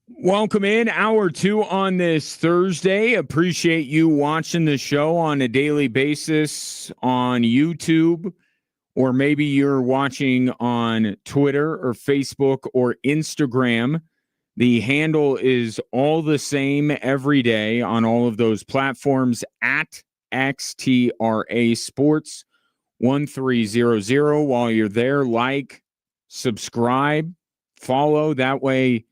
Welcome in hour 2 on this Thursday. Appreciate you watching the show on a daily basis on YouTube, or maybe you're watching on Twitter or Facebook or Instagram. The handle is all the same every day on all of those platforms at XTRA Sports 1300. While you're there, like, subscribe, follow. That way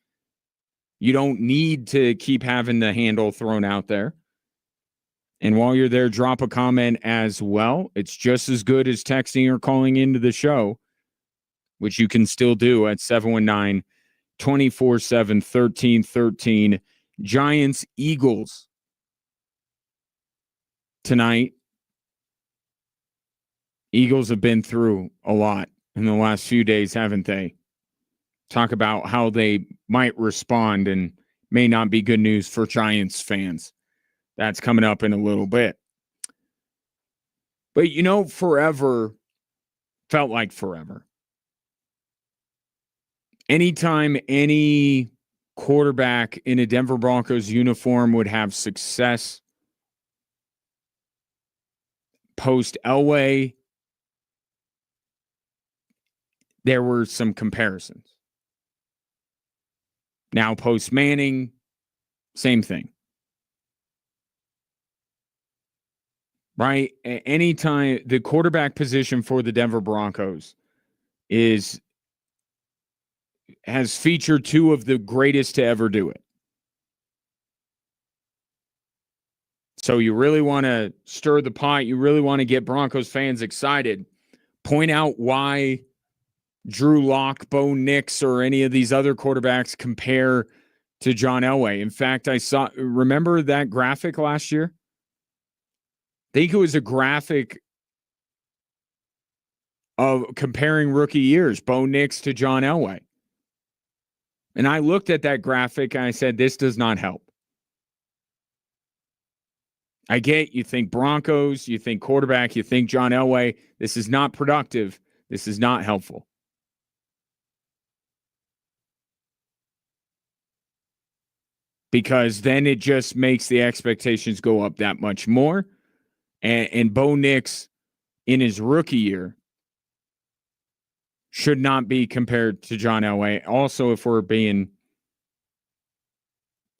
you don't need to keep having the handle thrown out there. And while you're there, drop a comment as well. It's just as good as texting or calling into the show, which you can still do at 719-247-1313. Giants, Eagles tonight. Eagles have been through a lot in the last few days, haven't they? Talk about how they might respond and may not be good news for Giants fans. That's coming up in a little bit. But, forever felt like forever. Anytime any quarterback in a Denver Broncos uniform would have success post Elway, there were some comparisons. Now, post Manning, same thing. Right? Anytime the quarterback position for the Denver Broncos has featured two of the greatest to ever do it. So you really want to stir the pot. You really want to get Broncos fans excited. Point out why Drew Lock, Bo Nix, or any of these other quarterbacks compare to John Elway. In fact, remember that graphic last year? I think it was a graphic of comparing rookie years, Bo Nix to John Elway. And I looked at that graphic and I said, this does not help. I get you think Broncos, you think quarterback, you think John Elway. This is not productive. This is not helpful. Because then it just makes the expectations go up that much more. And Bo Nix, in his rookie year, should not be compared to John Elway. Also, if we're being,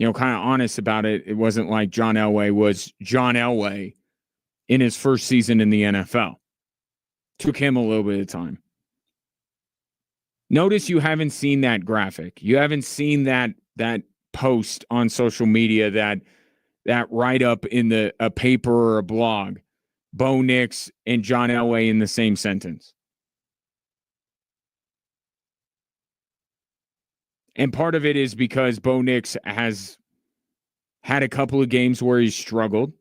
kind of honest about it, it wasn't like John Elway was John Elway in his first season in the NFL. Took him a little bit of time. Notice you haven't seen that graphic. You haven't seen that post on social media, that write-up in a paper or a blog, Bo Nix and John Elway in the same sentence. And part of it is because Bo Nix has had a couple of games where he's struggled,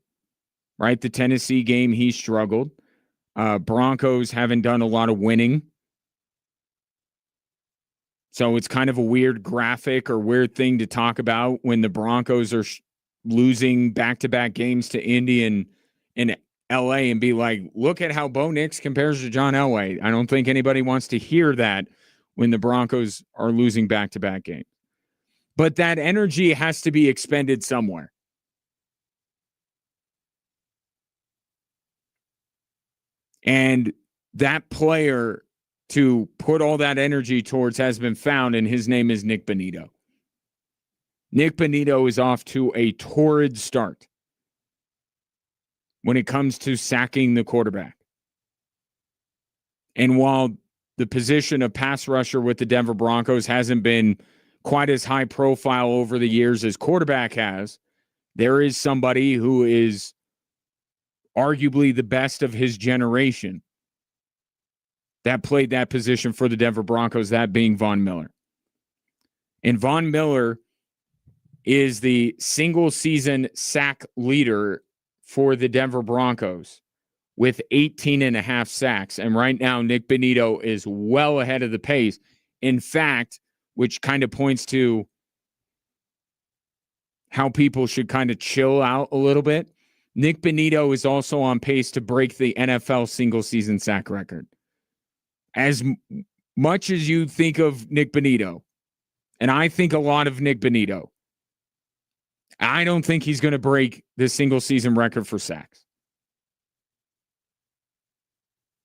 right? The Tennessee game, he struggled. Broncos haven't done a lot of winning. So it's kind of a weird graphic or weird thing to talk about when the Broncos are losing back-to-back games to Indy and LA and be like, look at how Bo Nix compares to John Elway. I don't think anybody wants to hear that when the Broncos are losing back-to-back games. But that energy has to be expended somewhere. And that player to put all that energy towards has been found, and his name is Nick Bonitto. Nick Bonitto is off to a torrid start when it comes to sacking the quarterback. And while the position of pass rusher with the Denver Broncos hasn't been quite as high profile over the years as quarterback has, there is somebody who is arguably the best of his generation that played that position for the Denver Broncos, that being Von Miller. And Von Miller is the single season sack leader for the Denver Broncos with 18 and a half sacks. And right now, Nick Bonitto is well ahead of the pace. In fact, which kind of points to how people should kind of chill out a little bit. Nick Bonitto is also on pace to break the NFL single season sack record. As much as you think of Nick Bonitto And I think a lot of Nick Bonitto. I don't think he's going to break the single season record for sacks.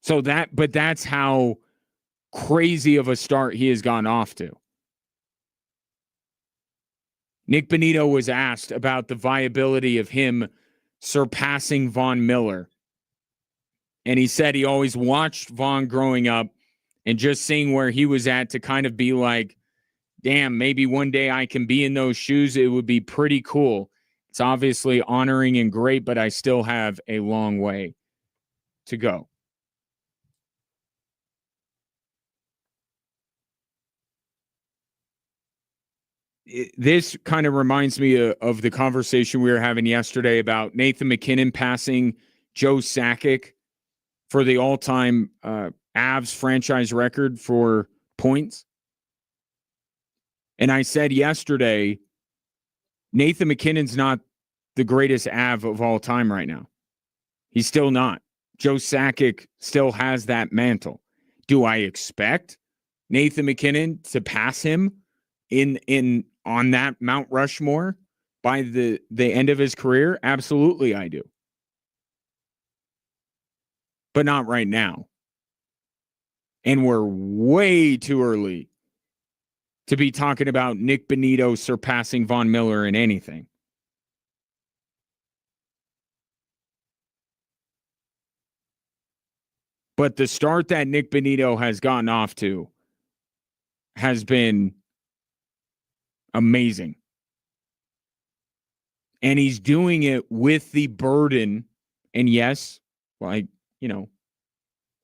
But that's how crazy of a start he has gone off to. Nick Bonitto was asked about the viability of him surpassing Von Miller. And he said he always watched Von growing up and just seeing where he was at to kind of be like, damn, maybe one day I can be in those shoes. It would be pretty cool. It's obviously honoring and great, but I still have a long way to go. This kind of reminds me of the conversation we were having yesterday about Nathan McKinnon passing Joe Sakic for the all-time Avs franchise record for points. And I said yesterday, Nathan McKinnon's not the greatest Av of all time right now. He's still not. Joe Sakic still has that mantle. Do I expect Nathan McKinnon to pass him on that Mount Rushmore by the end of his career? Absolutely, I do. But not right now. And we're way too early to be talking about Nick Bonitto surpassing Von Miller in anything. But the start that Nick Bonitto has gotten off to has been amazing. And he's doing it with the burden. And yes, like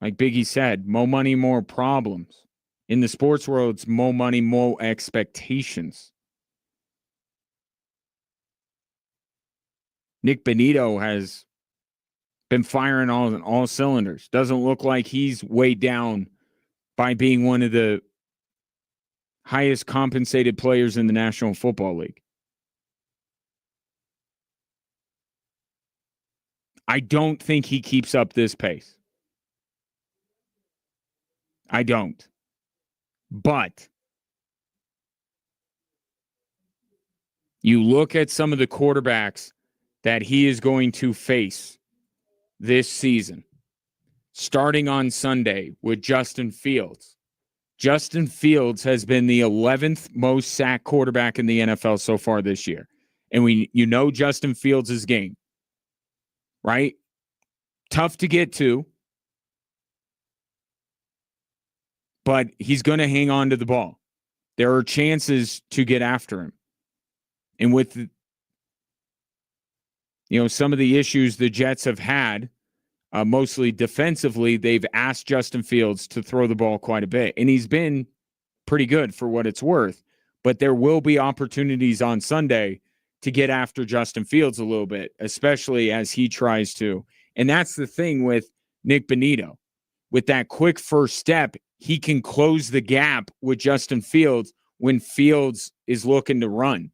Biggie said, more money, more problems. In the sports world, it's more money, more expectations. Nick Bonitto has been firing on all cylinders. Doesn't look like he's weighed down by being one of the highest compensated players in the National Football League. I don't think he keeps up this pace. I don't. But you look at some of the quarterbacks that he is going to face this season, starting on Sunday with Justin Fields. Justin Fields has been the 11th most sacked quarterback in the NFL so far this year. And Justin Fields' game, right? Tough to get to, but he's going to hang on to the ball. There are chances to get after him. And with some of the issues the Jets have had, mostly defensively, they've asked Justin Fields to throw the ball quite a bit. And he's been pretty good for what it's worth. But there will be opportunities on Sunday to get after Justin Fields a little bit, especially as he tries to. And that's the thing with Nick Bonitto. With that quick first step, he can close the gap with Justin Fields when Fields is looking to run.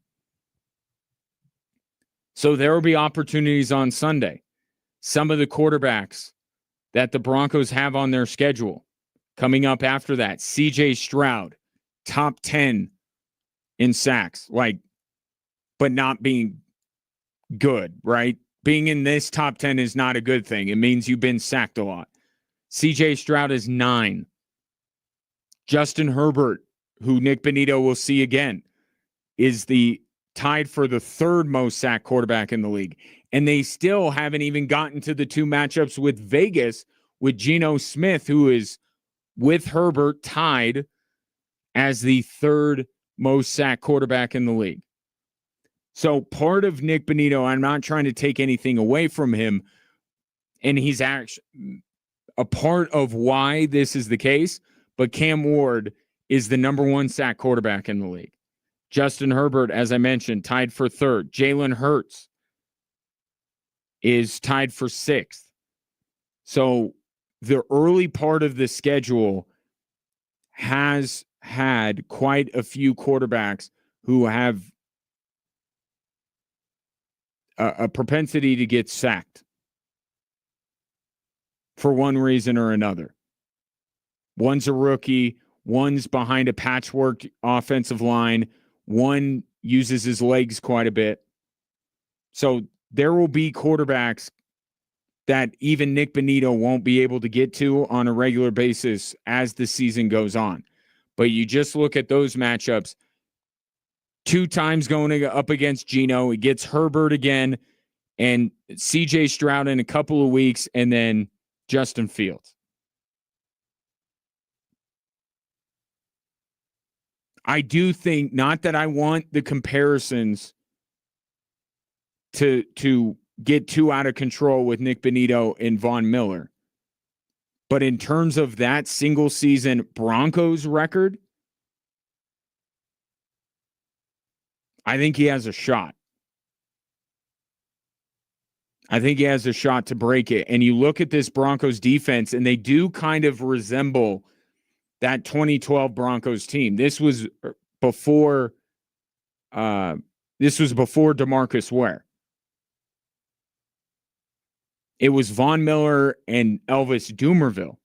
So there will be opportunities on Sunday. Some of the quarterbacks that the Broncos have on their schedule coming up after that, CJ Stroud, top 10 in sacks, but not being good, right? Being in this top 10 is not a good thing. It means you've been sacked a lot. CJ Stroud is 9. Justin Herbert, who Nick Bonitto will see again, is tied for the 3rd most sacked quarterback in the league. And they still haven't even gotten to the 2 matchups with Vegas, with Geno Smith, who is with Herbert tied as the 3rd most sacked quarterback in the league. So part of Nick Bonitto, I'm not trying to take anything away from him, and he's actually a part of why this is the case, but Cam Ward is the number 1 sack quarterback in the league. Justin Herbert, as I mentioned, tied for 3rd. Jalen Hurts is tied for 6th. So the early part of the schedule has had quite a few quarterbacks who have a propensity to get sacked for one reason or another. One's a rookie, One's behind a patchwork offensive line. One uses his legs quite a bit. So there will be quarterbacks that even Nick Bonitto won't be able to get to on a regular basis as the season goes on. But you just look at those matchups. 2 times going up against Geno. He gets Herbert again and CJ Stroud in a couple of weeks, and then Justin Fields. I do think, not that I want the comparisons to get too out of control with Nick Bonitto and Von Miller, but in terms of that single season Broncos record, I think he has a shot. I think he has a shot to break it. And you look at this Broncos defense, and they do kind of resemble that 2012 Broncos team. This was before DeMarcus Ware. It was Von Miller and Elvis Dumervil.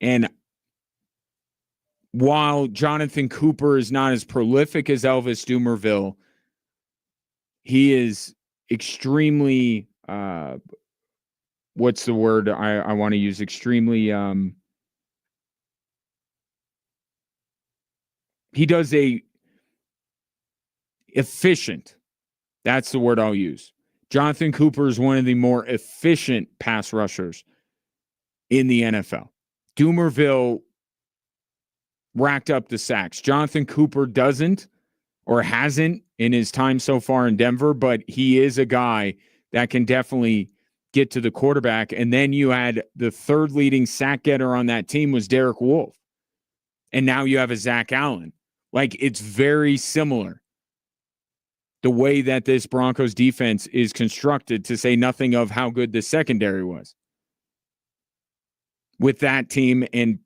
And while Jonathan Cooper is not as prolific as Elvis Dumervil, he is extremely, what's the word I want to use? Extremely, he does a efficient. That's the word I'll use. Jonathan Cooper is one of the more efficient pass rushers in the NFL. Dumervil racked up the sacks. Jonathan Cooper doesn't or hasn't in his time so far in Denver, but he is a guy that can definitely get to the quarterback. And then you had the third leading sack getter on that team was Derek Wolfe. And now you have a Zach Allen. Like, it's very similar, the way that this Broncos defense is constructed, to say nothing of how good the secondary was with that team. And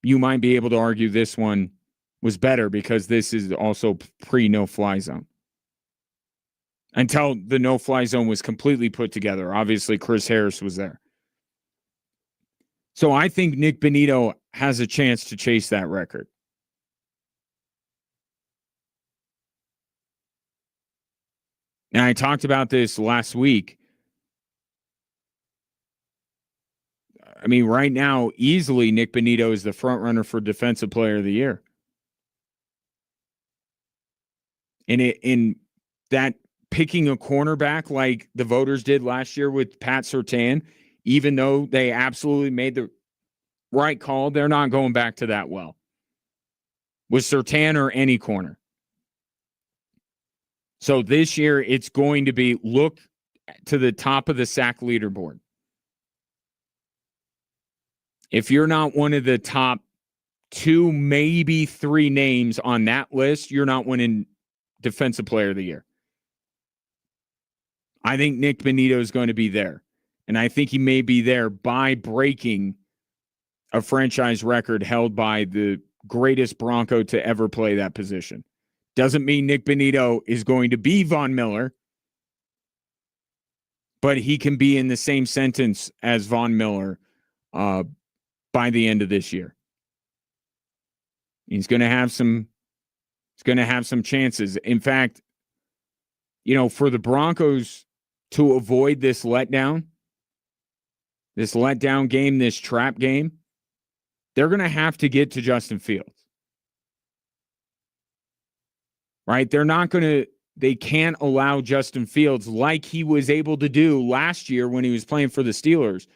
you might be able to argue this one was better because this is also pre-no-fly zone. Until the no-fly zone was completely put together. Obviously, Chris Harris was there. So I think Nick Bonitto has a chance to chase that record. And I talked about this last week. I mean, right now, easily Nick Bonitto is the front runner for Defensive Player of the Year. And in that, picking a cornerback like the voters did last year with Pat Surtain, even though they absolutely made the right call, they're not going back to that well with Surtain or any corner. So this year, it's going to be look to the top of the sack leaderboard. If you're not one of the top 2, maybe 3 names on that list, you're not winning Defensive Player of the Year. I think Nick Bonitto is going to be there. And I think he may be there by breaking a franchise record held by the greatest Bronco to ever play that position. Doesn't mean Nick Bonitto is going to be Von Miller, but he can be in the same sentence as Von Miller by the end of this year. He's going to have some chances. In fact, you know, for the Broncos to avoid this letdown game, this trap game, they're going to have to get to Justin Fields. Right? They can't allow Justin Fields, like he was able to do last year when he was playing for the Steelers,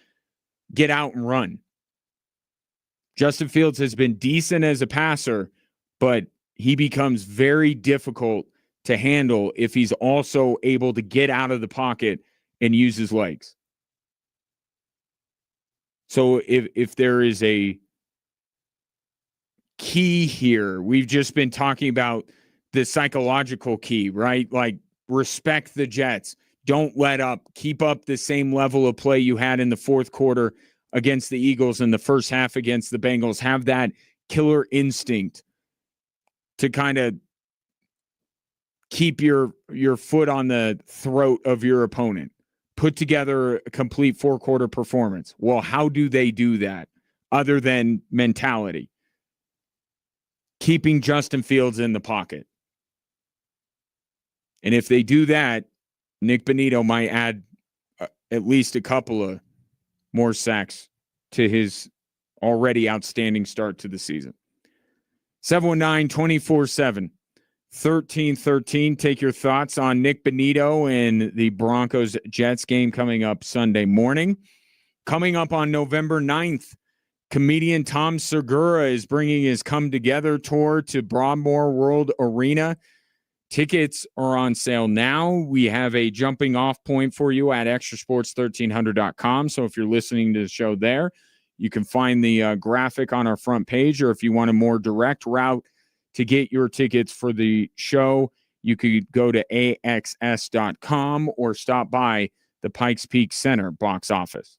get out and run. Justin Fields has been decent as a passer, but he becomes very difficult to handle if he's also able to get out of the pocket and use his legs. So if there is a key here, we've just been talking about the psychological key, right? Like, respect the Jets. Don't let up. Keep up the same level of play you had in the fourth quarter against the Eagles and the first half against the Bengals. Have that killer instinct to kind of keep your foot on the throat of your opponent. Put together a complete 4-quarter performance. Well, how do they do that other than mentality. Keeping Justin Fields in the pocket. And if they do that, Nick Bonito might add at least a couple of more sacks to his already outstanding start to the season. 719-24-7-1313. Take your thoughts on Nick Bonito and the Broncos-Jets game coming up Sunday morning. Coming up on November 9th, comedian Tom Segura is bringing his Come Together tour to Broadmoor World Arena. Tickets are on sale now. We have a jumping off point for you at extrasports1300.com. So if you're listening to the show there, you can find the graphic on our front page, or if you want a more direct route to get your tickets for the show, you could go to axs.com or stop by the Pikes Peak Center box office.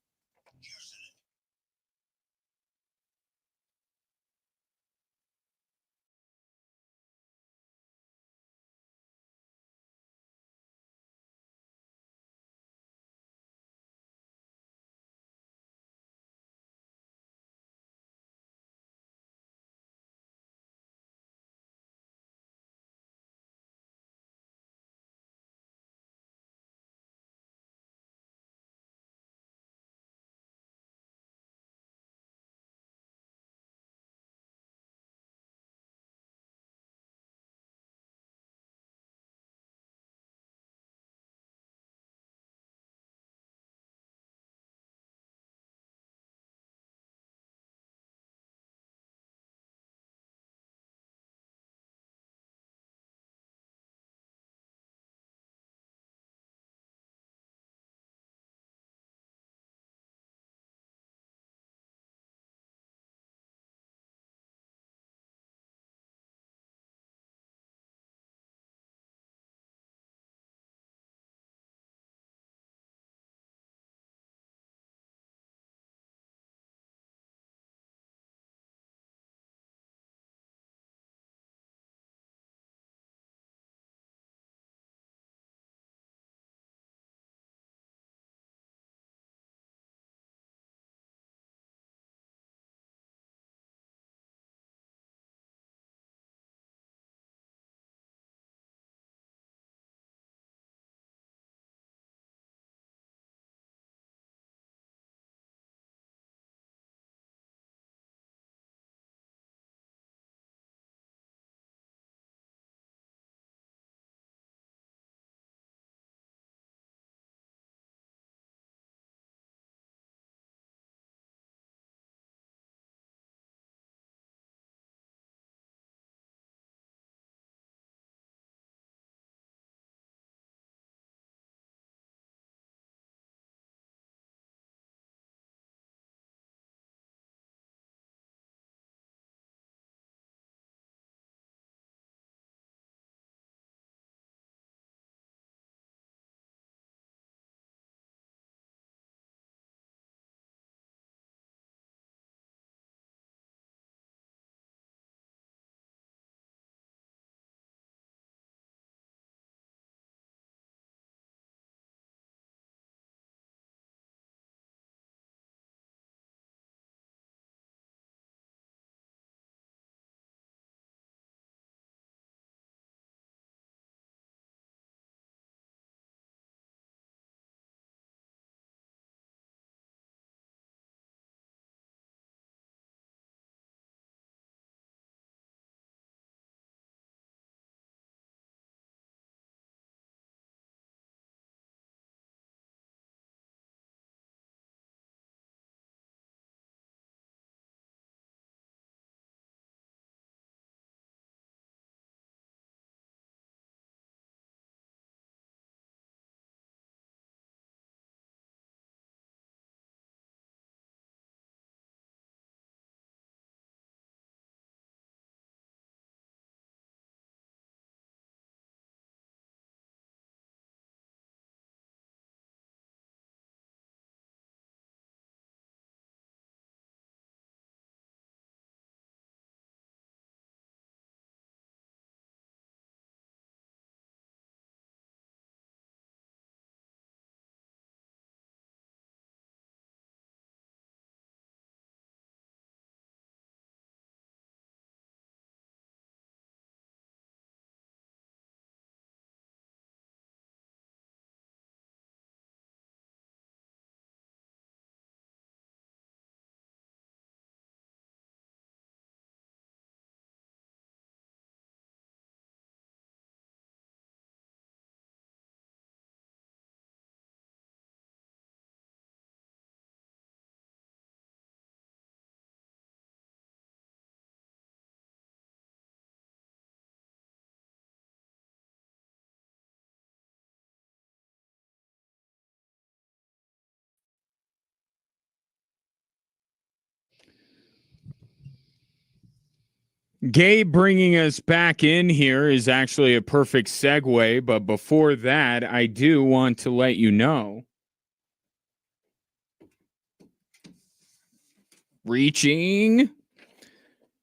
Gabe bringing us back in here is actually a perfect segue, but before that, I do want to let you know. Reaching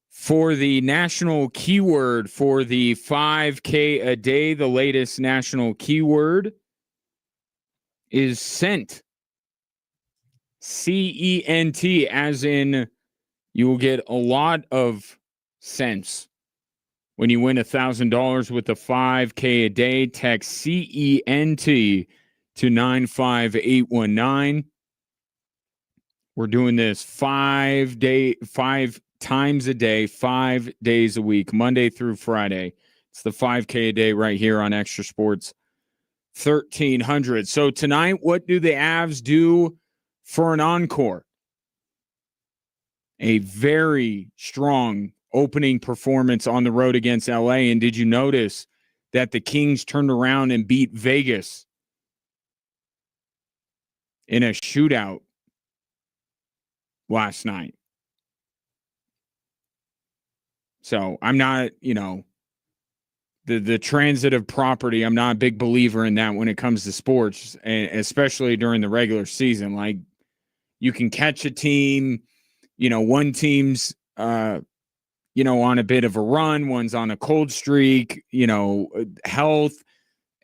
for the national keyword for the 5K a day. The latest national keyword is cent. CENT, as in you will get a lot of cents when you win $1,000 with the 5K a day. Text CENT to 95819. We're doing this 5 times a day, 5 days a week, Monday through Friday. It's the 5K a day right here on Extra Sports 1300. So tonight, what do the Avs do for an encore? A very strong opening performance on the road against LA. And did you notice that the Kings turned around and beat Vegas in a shootout last night? So I'm not, the transitive property, I'm not a big believer in that when it comes to sports, and especially during the regular season. Like, you can catch a team, one team's, on a bit of a run, one's on a cold streak, health.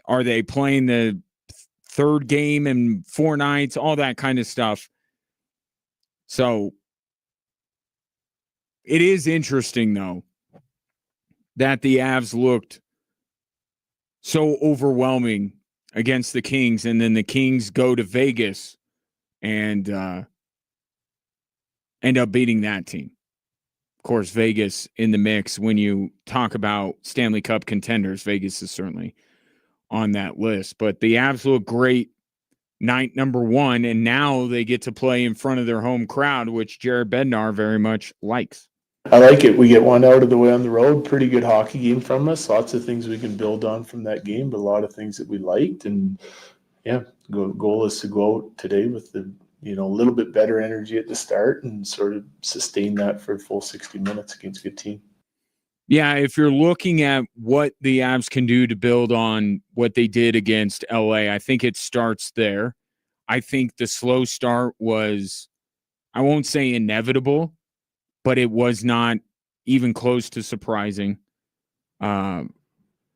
Are they playing the third game in 4 nights? All that kind of stuff. So it is interesting, though, that the Avs looked so overwhelming against the Kings, and then the Kings go to Vegas and end up beating that team. Of course, Vegas in the mix. When you talk about Stanley Cup contenders, Vegas is certainly on that list. But the Avs look great night number 1, and now they get to play in front of their home crowd, which Jared Bednar very much likes. I like it. We get one out of the way on the road. Pretty good hockey game from us. Lots of things we can build on from that game, but a lot of things that we liked. And yeah, goal is to go out today with a little bit better energy at the start and sort of sustain that for a full 60 minutes against a good team. Yeah, if you're looking at what the Avs can do to build on what they did against LA, I think it starts there. I think the slow start was, I won't say inevitable, but it was not even close to surprising.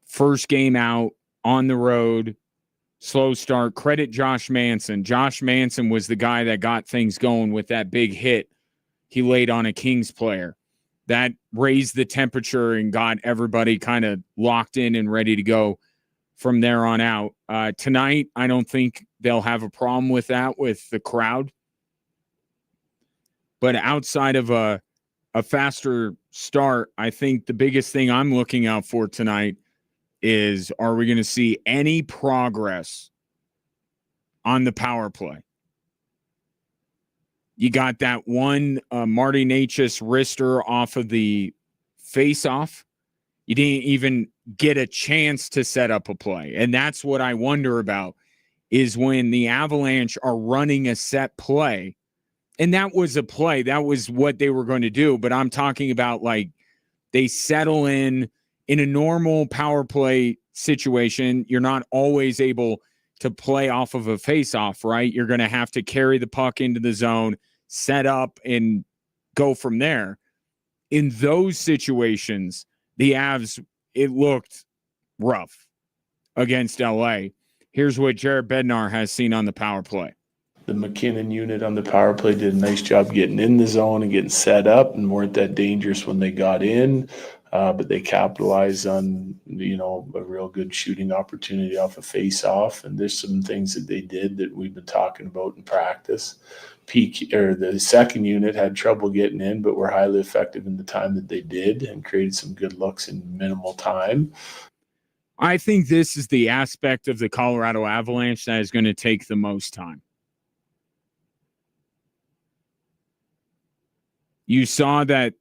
First game out on the road, slow start. Credit Josh Manson. Josh Manson was the guy that got things going with that big hit he laid on a Kings player. That raised the temperature and got everybody kind of locked in and ready to go from there on out. Tonight, I don't think they'll have a problem with that with the crowd. But outside of a faster start, I think the biggest thing I'm looking out for tonight is, are we going to see any progress on the power play? You got that one Marty Necas wrister off of the face-off. You didn't even get a chance to set up a play. And that's what I wonder about, is when the Avalanche are running a set play. And that was a play. That was what they were going to do. But I'm talking about, like, they settle in a normal power play situation. You're not always able to play off of a face-off, right? You're going to have to carry the puck into the zone, set up, and go from there. In those situations, the Avs, it looked rough against LA. Here's what Jared Bednar has seen on the power play. The McKinnon unit on the power play did a nice job getting in the zone and getting set up, and weren't that dangerous when they got in. But they capitalized on, a real good shooting opportunity off a face-off. And there's some things that they did that we've been talking about in practice. The second unit had trouble getting in, but were highly effective in the time that they did and created some good looks in minimal time. I think this is the aspect of the Colorado Avalanche that is going to take the most time. You saw that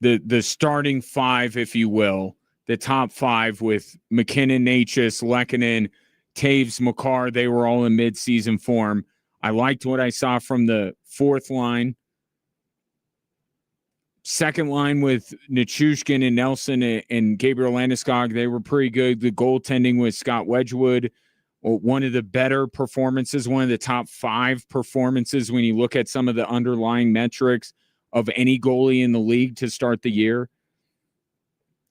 the starting 5, if you will, the top 5 with McKinnon, Necas, Lehkonen, Taves, Makar, they were all in midseason form. I liked what I saw from the fourth line. second line with Nichushkin and Nelson and Gabriel Landeskog, they were pretty good. The goaltending with Scott Wedgwood, one of the better performances, one of the top 5 performances when you look at some of the underlying metrics of any goalie in the league to start the year.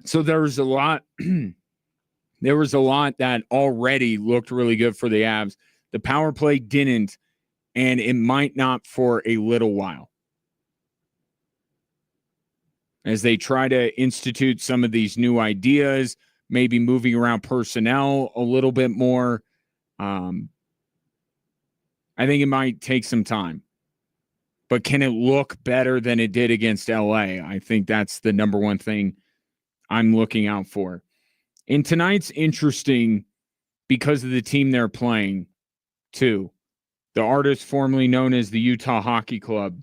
So there was a lot that already looked really good for the Avs. The power play didn't, and it might not for a little while, as they try to institute some of these new ideas, maybe moving around personnel a little bit more. I think it might take some time. But can it look better than it did against LA? I think that's the number one thing I'm looking out for. And tonight's interesting because of the team they're playing, too. The artists formerly known as the Utah Hockey Club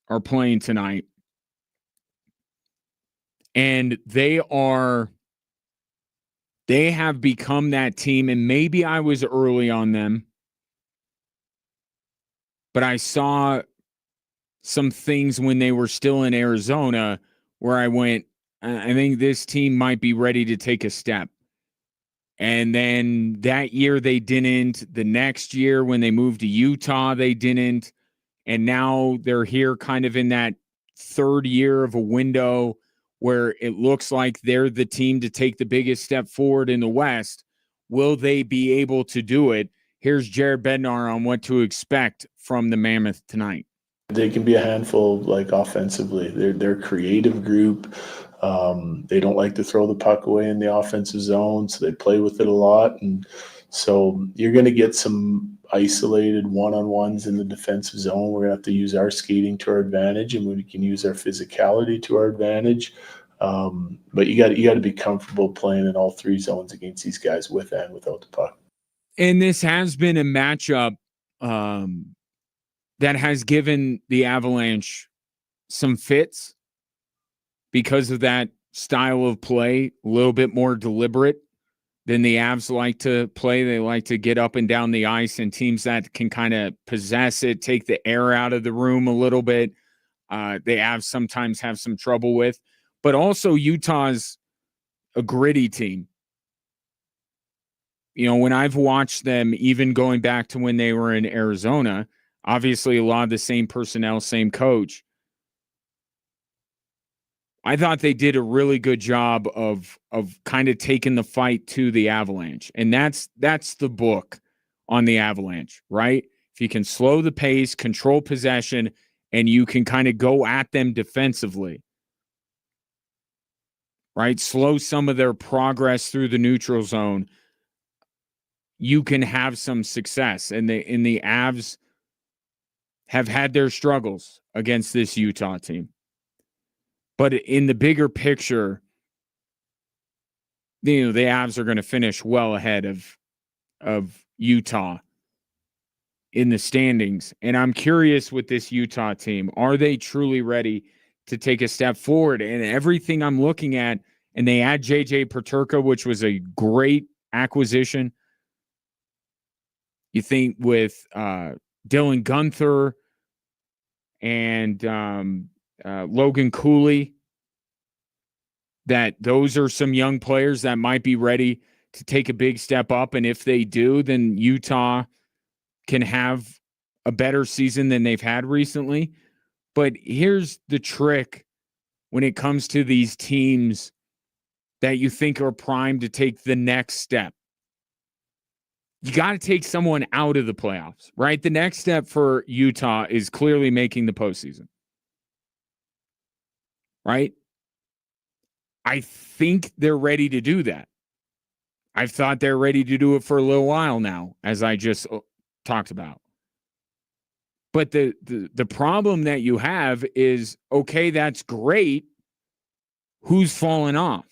are playing tonight. And they have become that team, and maybe I was early on them, but I saw some things when they were still in Arizona where I went, I think this team might be ready to take a step. And then that year they didn't. The next year when they moved to Utah, they didn't. And now they're here kind of in that third year of a window where it looks like they're the team to take the biggest step forward in the West. Will they be able to do it? Here's Jared Bednar on what to expect from the Mammoth tonight. They can be a handful, like, offensively. They're a creative group. They don't like to throw the puck away in the offensive zone, so they play with it a lot. And so you're going to get some isolated one-on-ones in the defensive zone. We're going to have to use our skating to our advantage, and we can use our physicality to our advantage. But you got to be comfortable playing in all 3 zones against these guys with and without the puck. And this has been a matchup that has given the Avalanche some fits because of that style of play, a little bit more deliberate than the Avs like to play. They like to get up and down the ice, and teams that can kind of possess it, take the air out of the room a little bit, the Avs sometimes have some trouble with. But also Utah's a gritty team. You know, when I've watched them, even going back to when they were in Arizona, obviously a lot of the same personnel, same coach. I thought they did a really good job of kind of taking the fight to the Avalanche. And that's the book on the Avalanche, right? If you can slow the pace, control possession, and you can kind of go at them defensively, right? Slow some of their progress through the neutral zone, you can have some success. And the Avs have had their struggles against this Utah team. But in the bigger picture, you know, the Avs are going to finish well ahead of Utah in the standings. And I'm curious with this Utah team, are they truly ready to take a step forward? And everything I'm looking at, and they add JJ Peterka, which was a great acquisition. You think with Dylan Gunther and Logan Cooley, that those are some young players that might be ready to take a big step up. And if they do, then Utah can have a better season than they've had recently. But here's the trick when it comes to these teams that you think are primed to take the next step. You got to take someone out of the playoffs, right? The next step for Utah is clearly making the postseason, right? I think they're ready to do that. I've thought they're ready to do it for a little while now, as I just talked about. But the problem that you have is, okay, that's great. Who's falling off?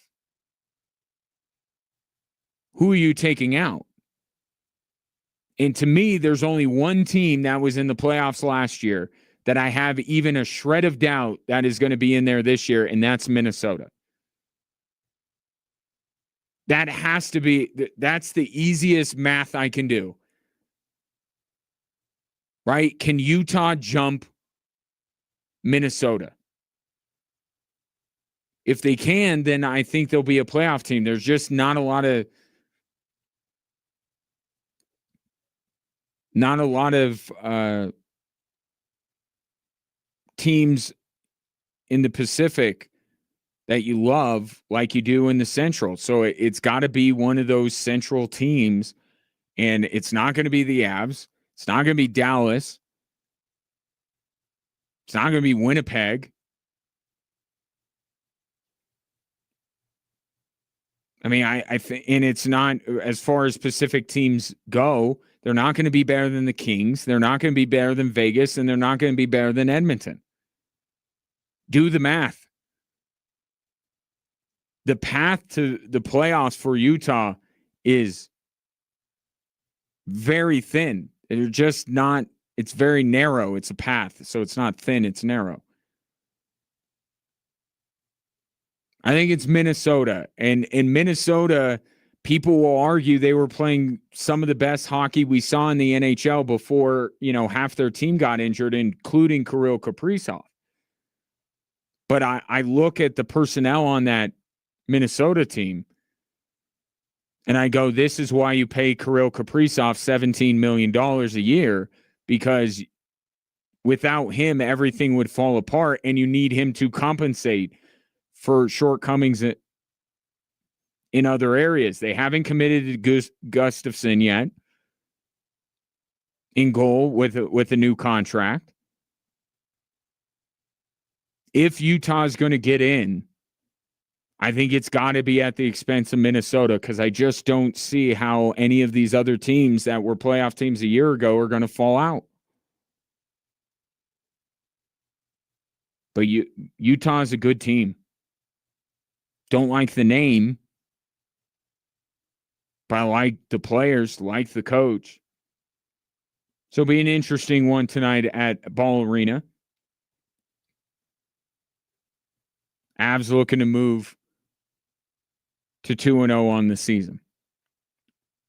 Who are you taking out? And to me, there's only one team that was in the playoffs last year that I have even a shred of doubt that is going to be in there this year, and that's Minnesota. That has to be, that's the easiest math I can do. Right? Can Utah jump Minnesota? If they can, then I think they'll be a playoff team. There's just not a lot of teams in the Pacific that you love like you do in the Central. So it's got to be one of those Central teams, and it's not going to be the Avs. It's not going to be Dallas. It's not going to be Winnipeg. I mean, I think, and it's not, as far as Pacific teams go, they're not going to be better than the Kings. They're not going to be better than Vegas, and they're not going to be better than Edmonton. Do the math. The path to the playoffs for Utah is very thin. They're just not, it's very narrow. It's a path. So it's not thin, it's narrow. I think it's Minnesota. And in Minnesota, people will argue they were playing some of the best hockey we saw in the NHL before, half their team got injured, including Kirill Kaprizov. But I look at the personnel on that Minnesota team, and I go, this is why you pay Kirill Kaprizov $17 million a year, because without him, everything would fall apart, and you need him to compensate for shortcomings in other areas. They haven't committed to Gustafsson yet in goal with a new contract. If Utah's going to get in, I think it's got to be at the expense of Minnesota, because I just don't see how any of these other teams that were playoff teams a year ago are going to fall out. But Utah's a good team. Don't like the name, but I like the players, like the coach. So it'll be an interesting one tonight at Ball Arena. Avs looking to move to 2-0 on the season.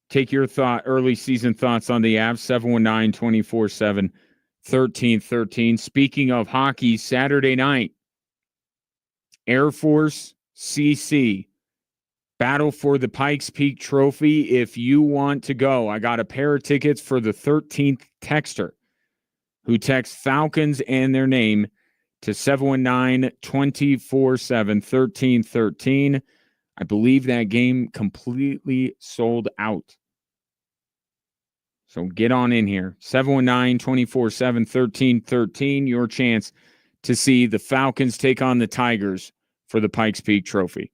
Take your early season thoughts on the Avs, 719-24-7-1313. Speaking of hockey, Saturday night, Air Force CC, battle for the Pikes Peak Trophy. If you want to go, I got a pair of tickets for the 13th texter who texts Falcons and their name to 719-24-7-1313. I believe that game completely sold out. So get on in here. 719-24-7-1313. Your chance to see the Falcons take on the Tigers for the Pikes Peak Trophy.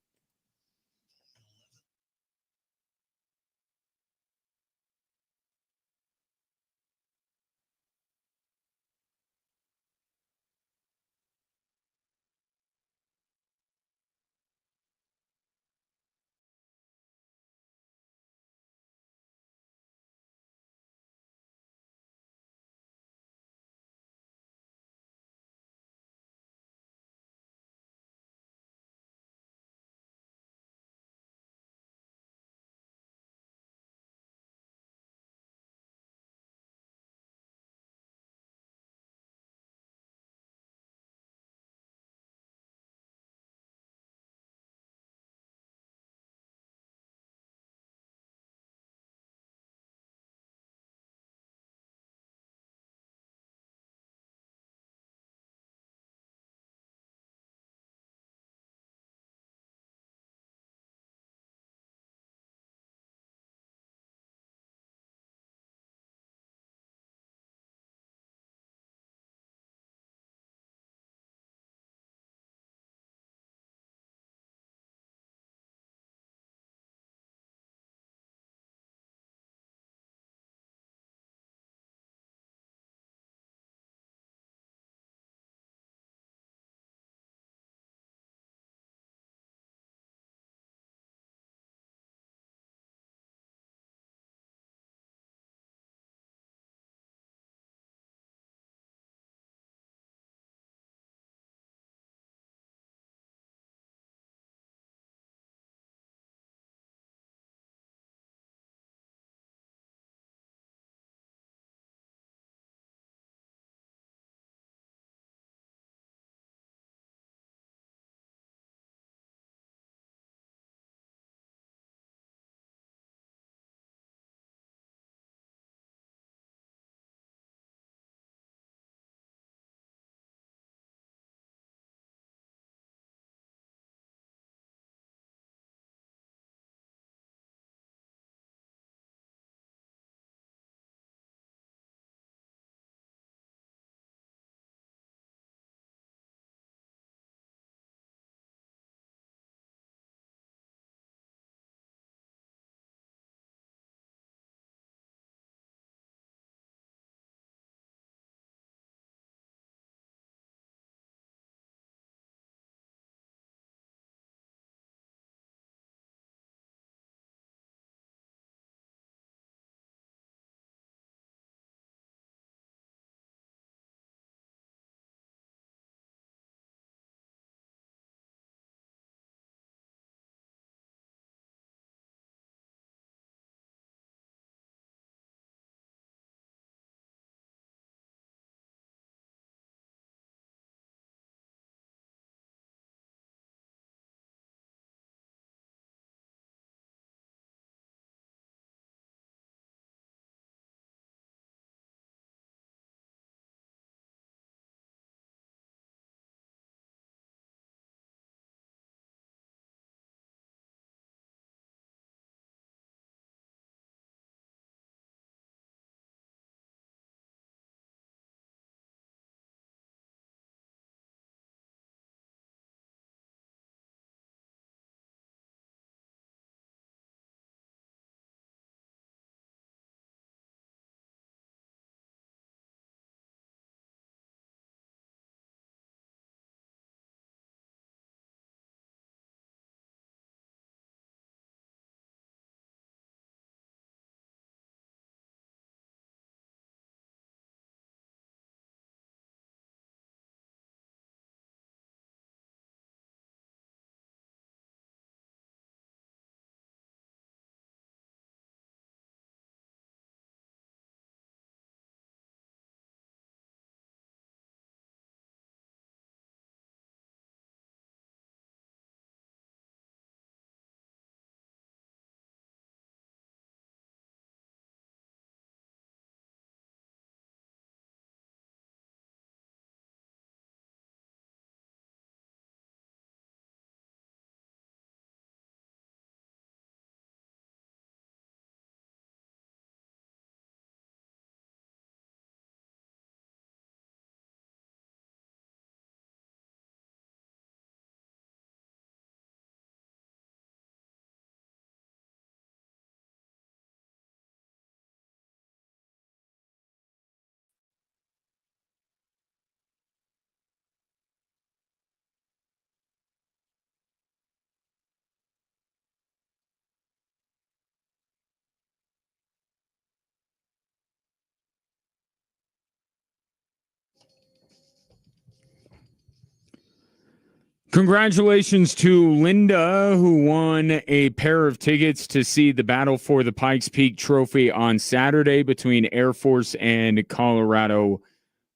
Congratulations to Linda, who won a pair of tickets to see the Battle for the Pikes Peak Trophy on Saturday between Air Force and Colorado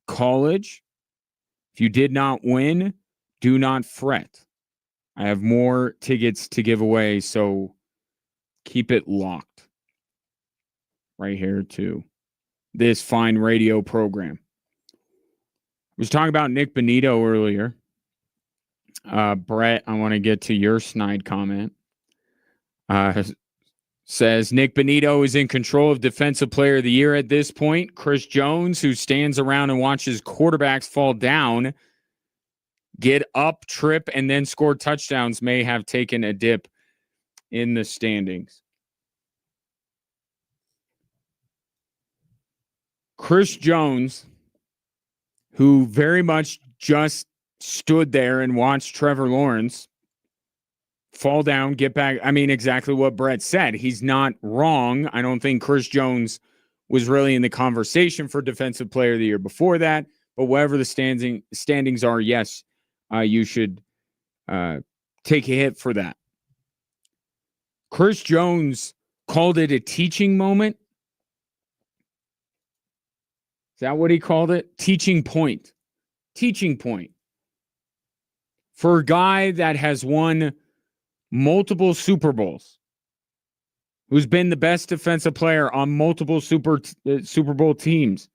College. If you did not win, do not fret. I have more tickets to give away, so keep it locked right here to this fine radio program. I was talking about Nick Bonito earlier. Brett, I want to get to your snide comment. Says Nick Bonito is in control of Defensive Player of the Year at this point. Chris Jones, who stands around and watches quarterbacks fall down, get up, trip, and then score touchdowns, may have taken a dip in the standings. Chris Jones, who very much just stood there and watched Trevor Lawrence fall down, get back. I mean, exactly what Brett said. He's not wrong. I don't think Chris Jones was really in the conversation for Defensive Player of the Year before that. But whatever the standings are, yes, you should take a hit for that. Chris Jones called it a teaching moment. Is that what he called it? Teaching point. Teaching point. For a guy that has won multiple Super Bowls, who's been the best defensive player on multiple Super Bowl teams,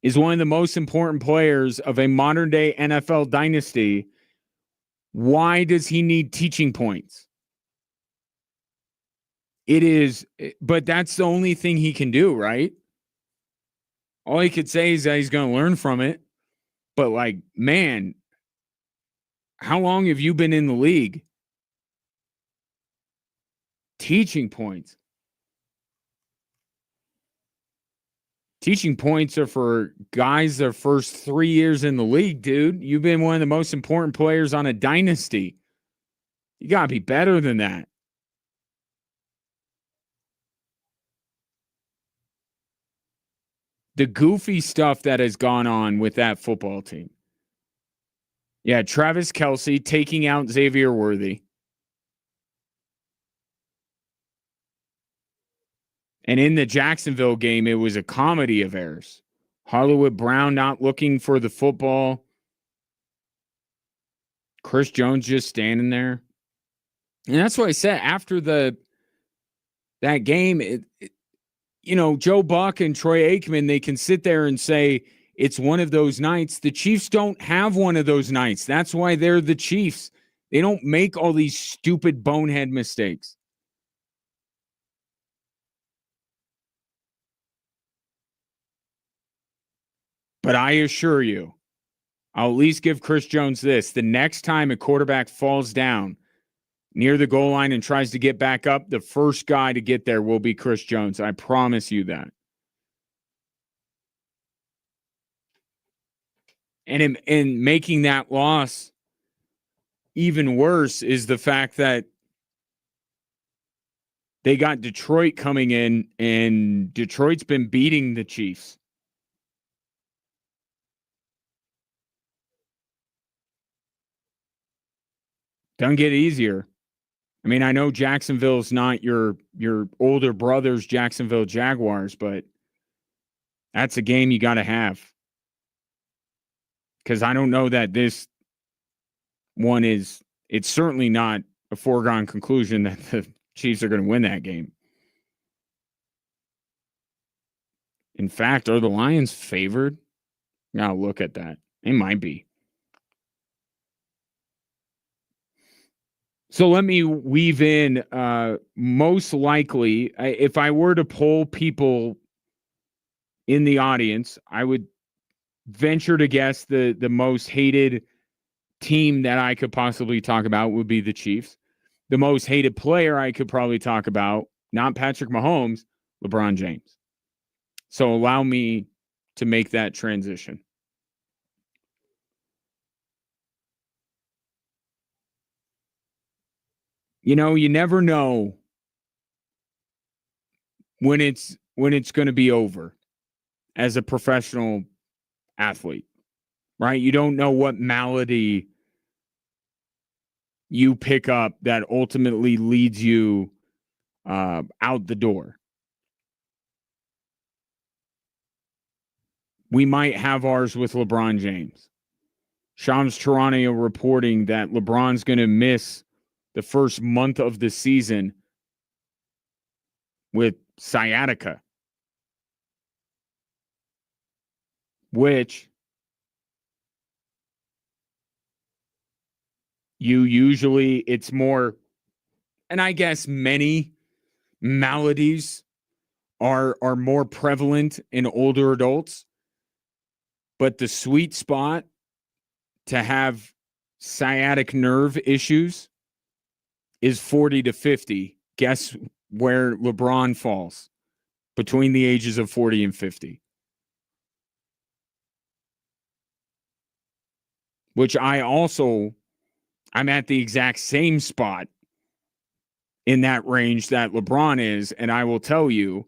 is one of the most important players of a modern-day NFL dynasty, why does he need teaching points? But that's the only thing he can do, right? All he could say is that he's going to learn from it. But, like, man, how long have you been in the league? Teaching points. Teaching points are for guys their first 3 years in the league, dude. You've been one of the most important players on a dynasty. You got to be better than that. The goofy stuff that has gone on with that football team. Yeah, Travis Kelce taking out Xavier Worthy. And in the Jacksonville game, it was a comedy of errors. Hollywood Brown not looking for the football. Chris Jones just standing there. And that's what I said after that game. Joe Buck and Troy Aikman, they can sit there and say it's one of those nights. The Chiefs don't have one of those nights. That's why they're the Chiefs. They don't make all these stupid bonehead mistakes. But I assure you, I'll at least give Chris Jones this. The next time a quarterback falls down near the goal line and tries to get back up, the first guy to get there will be Chris Jones. I promise you that. And in making that loss even worse is the fact that they got Detroit coming in, and Detroit's been beating the Chiefs. Doesn't get easier. I mean, I know Jacksonville's not your older brother's Jacksonville Jaguars, but that's a game you got to have. Because I don't know that this one it's certainly not a foregone conclusion that the Chiefs are going to win that game. In fact, are the Lions favored? Now look at that. They might be. So let me weave in, most likely, if I were to poll people in the audience, I would venture to guess the most hated team that I could possibly talk about would be the Chiefs. The most hated player I could probably talk about, not Patrick Mahomes, LeBron James. So allow me to make that transition. You never know when it's going to be over as a professional athlete, right? You don't know what malady you pick up that ultimately leads you out the door. We might have ours with LeBron James. Shams Charania reporting that LeBron's going to miss the first month of the season with sciatica, which it's more, and I guess many maladies are more prevalent in older adults, but the sweet spot to have sciatic nerve issues is 40 to 50. Guess where LeBron falls? Between the ages of 40 and 50. Which I'm at the exact same spot in that range that LeBron is, and I will tell you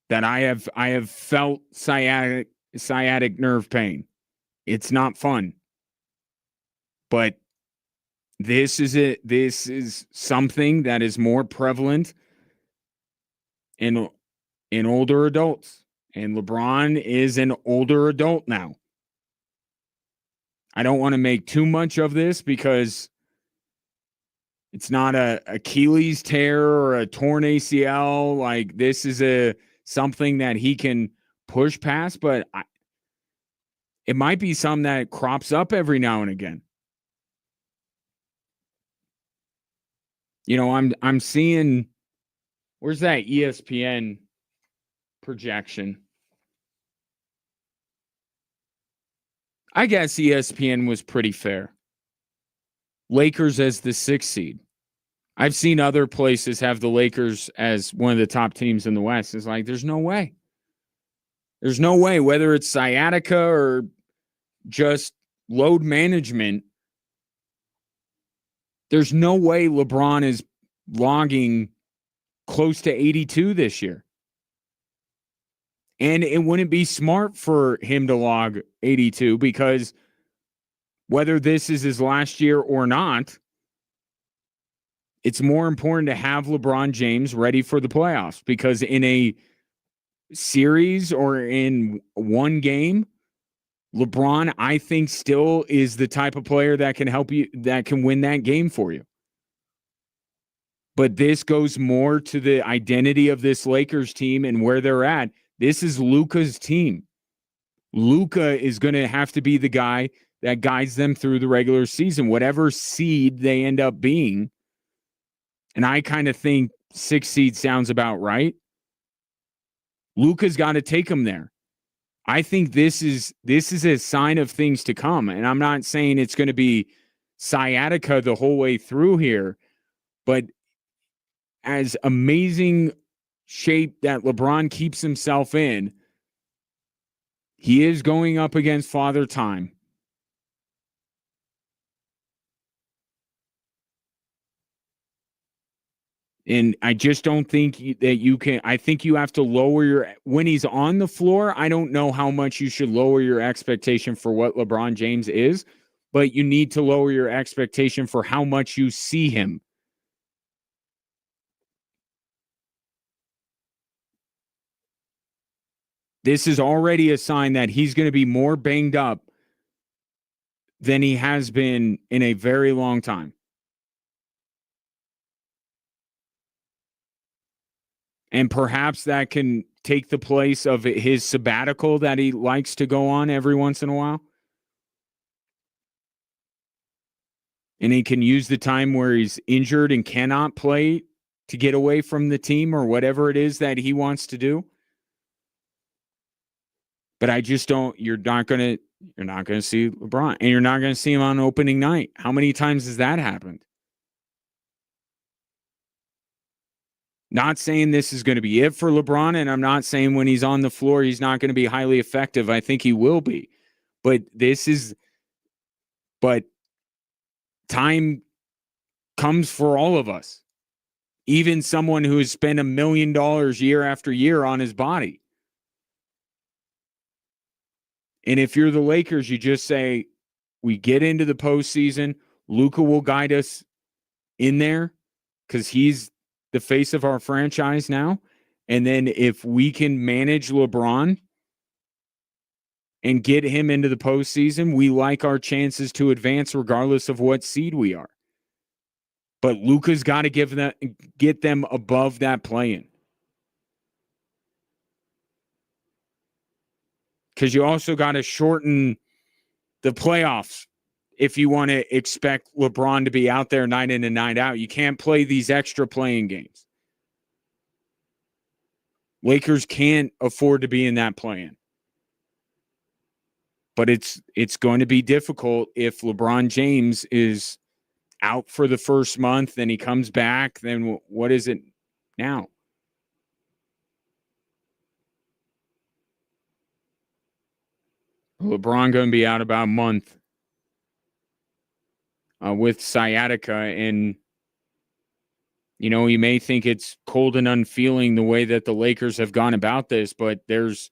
that I have felt sciatic nerve pain. It's not fun. But this is something that is more prevalent in older adults. And LeBron is an older adult now. I don't want to make too much of this because it's not a Achilles tear or a torn ACL. Like, this is something that he can push past, but it might be something that crops up every now and again. You know, I'm seeing, where's that ESPN projection? I guess ESPN was pretty fair. Lakers as the 6th seed. I've seen other places have the Lakers as one of the top teams in the West. It's like, there's no way. There's no way, whether it's sciatica or just load management, there's no way LeBron is logging close to 82 this year. And it wouldn't be smart for him to log 82 because whether this is his last year or not, it's more important to have LeBron James ready for the playoffs, because in a series or in one game, LeBron, I think, still is the type of player that can help you, that can win that game for you. But this goes more to the identity of this Lakers team and where they're at. This is Luka's team. Luka is going to have to be the guy that guides them through the regular season, whatever seed they end up being. And I kind of think 6 seed sounds about right. Luka's got to take them there. I think this is a sign of things to come. And I'm not saying it's going to be sciatica the whole way through here, but as amazing shape that LeBron keeps himself in, he is going up against Father Time. And I just don't think that you can. I think you have to lower when he's on the floor. I don't know how much you should lower your expectation for what LeBron James is, but you need to lower your expectation for how much you see him. This is already a sign that he's going to be more banged up than he has been in a very long time. And perhaps that can take the place of his sabbatical that he likes to go on every once in a while. And he can use the time where he's injured and cannot play to get away from the team or whatever it is that he wants to do. But I just don't, you're not going to see LeBron, and you're not going to see him on opening night. How many times has that happened? Not saying this is going to be it for LeBron, and I'm not saying when he's on the floor he's not going to be highly effective. I think he will be. But time comes for all of us. Even someone who has spent $1 million year after year on his body. And if you're the Lakers, you just say, we get into the postseason, Luka will guide us in there because he's the face of our franchise now. And then if we can manage LeBron and get him into the postseason, we like our chances to advance regardless of what seed we are. But Luka's got to get them above that play-in. Because you also got to shorten the playoffs if you want to expect LeBron to be out there night in and night out. You can't play these extra playing games. Lakers can't afford to be in that play-in. But it's going to be difficult if LeBron James is out for the first month, then he comes back, then what is it now? LeBron going to be out about a month with sciatica, and you may think it's cold and unfeeling the way that the Lakers have gone about this, but there's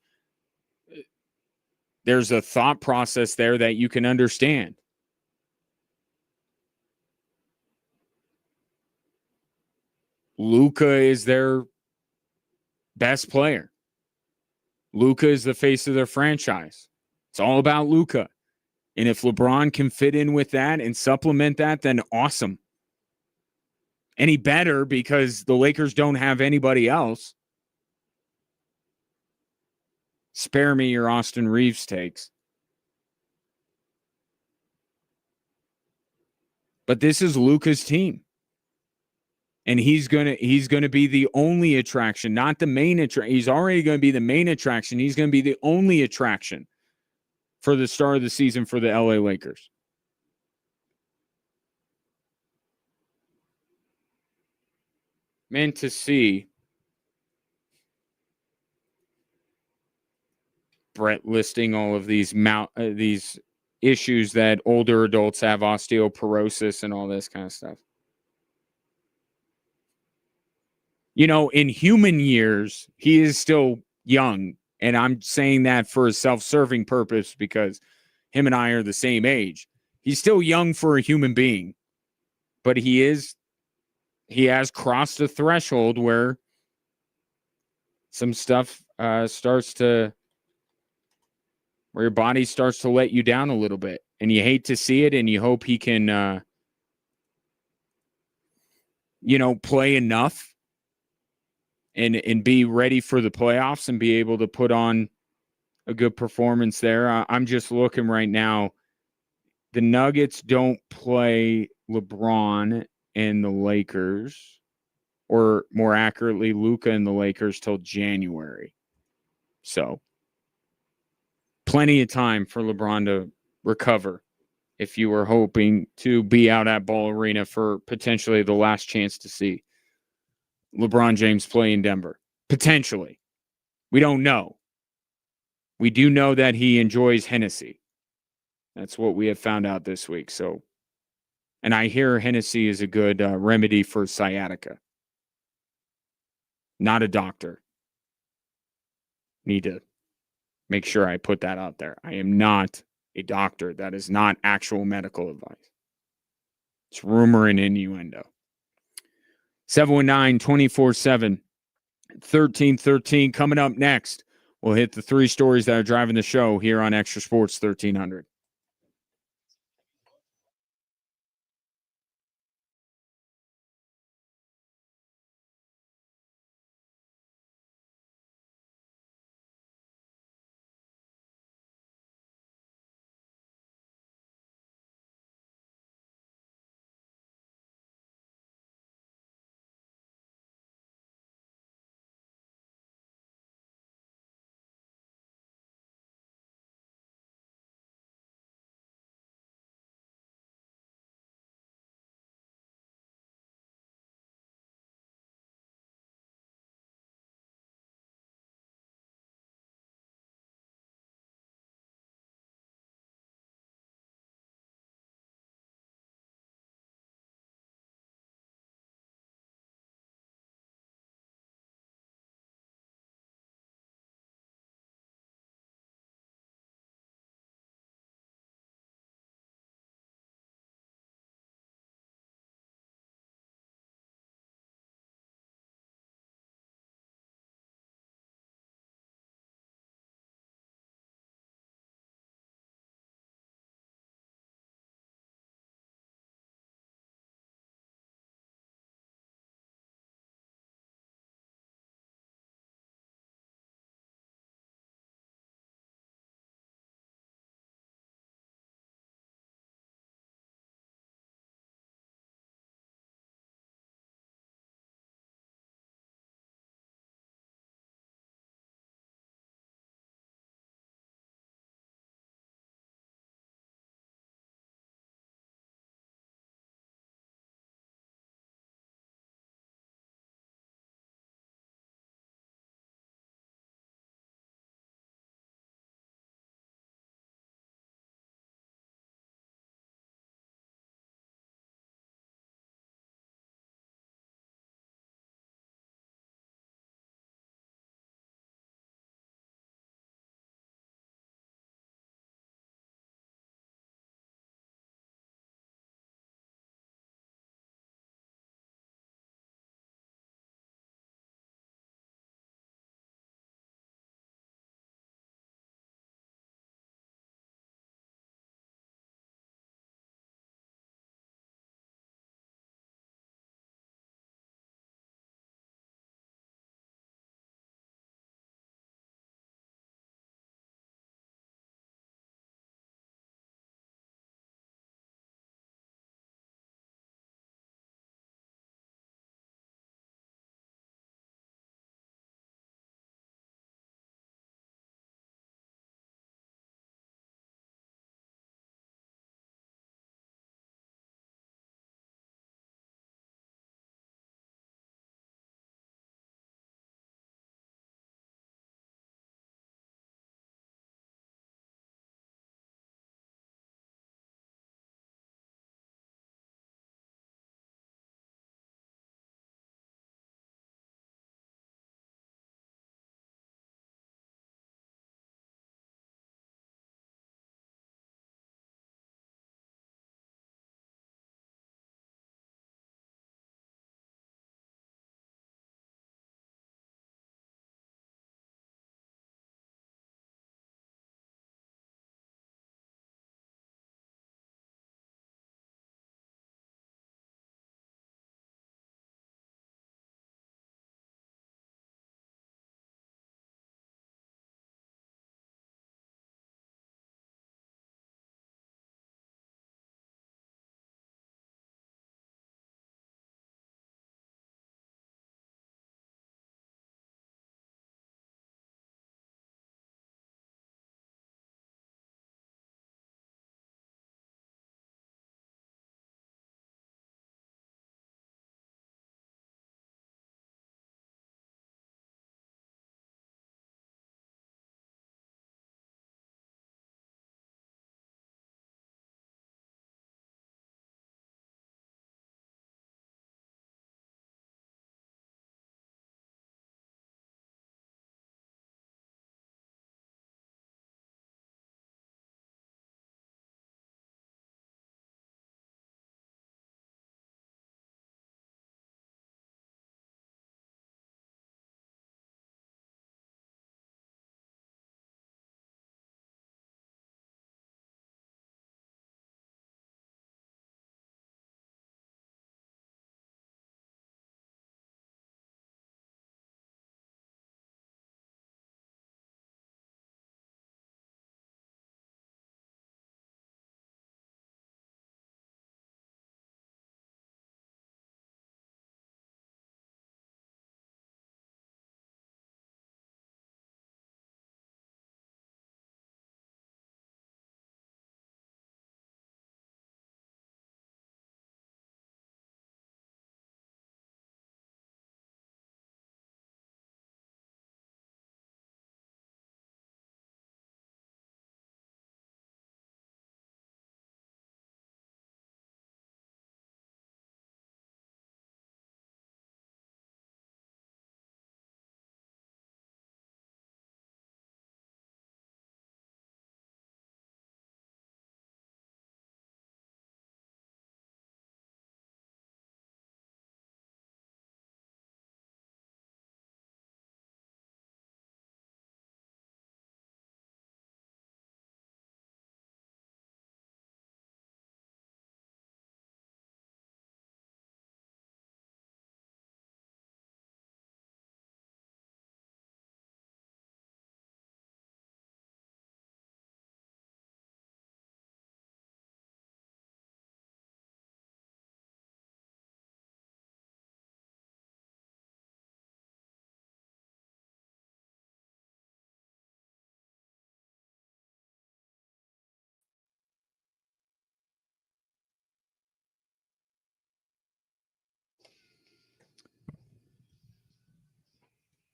a thought process there that you can understand. Luka is their best player. Luka is the face of their franchise. It's all about Luka. And if LeBron can fit in with that and supplement that, then awesome. And he better, because the Lakers don't have anybody else. Spare me your Austin Reeves takes. But this is Luka's team. And he's gonna be the only attraction, not the main attraction. He's already going to be the main attraction. He's going to be the only attraction for the start of the season for the LA Lakers. Man, to see Brett listing all of these issues that older adults have, osteoporosis and all this kind of stuff. In human years, he is still young. And I'm saying that for a self-serving purpose because him and I are the same age. He's still young for a human being. But he has crossed the threshold where some stuff starts to, where your body starts to let you down a little bit. And you hate to see it, and you hope he can, play enough and be ready for the playoffs and be able to put on a good performance there. I'm just looking right now. The Nuggets don't play LeBron and the Lakers, or more accurately, Luka and the Lakers, till January. So plenty of time for LeBron to recover if you were hoping to be out at Ball Arena for potentially the last chance to see LeBron James play in Denver. Potentially. We don't know. We do know that he enjoys Hennessy. That's what we have found out this week. So, and I hear Hennessy is a good remedy for sciatica. Not a doctor. Need to make sure I put that out there. I am not a doctor. That is not actual medical advice. It's rumor and innuendo. 719-24-7, 1313. Coming up next, we'll hit the three stories that are driving the show here on Extra Sports 1300.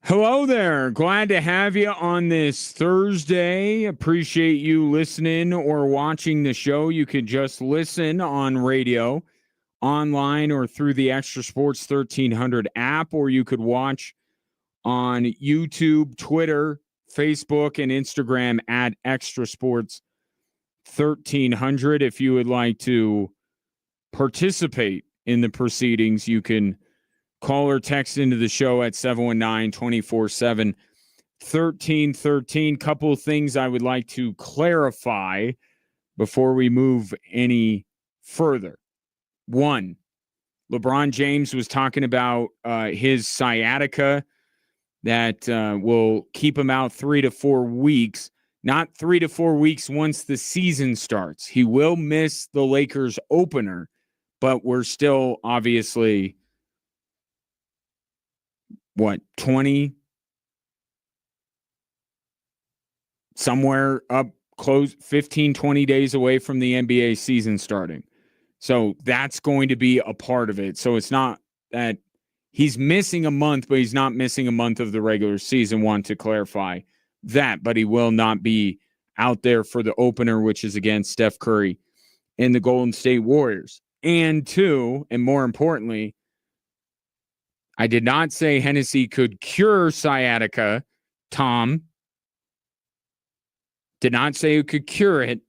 Hello there. Glad to have you on this Thursday. Appreciate you listening or watching the show. You could just listen on radio, online, or through the Extra Sports 1300 app, or you could watch on YouTube, Twitter, Facebook, and Instagram at Extra Sports 1300. If you would like to participate in the proceedings, you can call or text into the show at 719-247-1313. Couple of things I would like to clarify before we move any further. One, LeBron James was talking about his sciatica that will keep him out 3 to 4 weeks. Not 3 to 4 weeks once the season starts. He will miss the Lakers opener, but we're still obviously 20, somewhere up close 15, 20 days away from the NBA season starting. So that's going to be a part of it. So it's not that he's missing a month, but he's not missing a month of the regular season. Want to clarify that, but he will not be out there for the opener, which is against Steph Curry and the Golden State Warriors. And two, and more importantly, I did not say Hennessy could cure sciatica, Tom. Did not say it could cure it.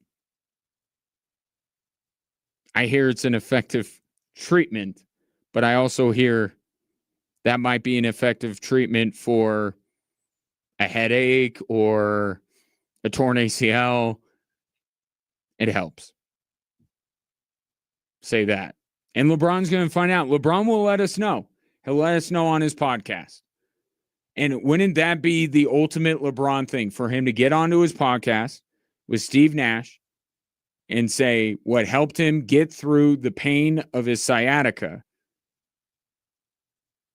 I hear it's an effective treatment, but I also hear that might be an effective treatment for a headache or a torn ACL. It helps. Say that. And LeBron's going to find out. LeBron will let us know. He'll let us know on his podcast. And wouldn't that be the ultimate LeBron thing for him to get onto his podcast with Steve Nash and say what helped him get through the pain of his sciatica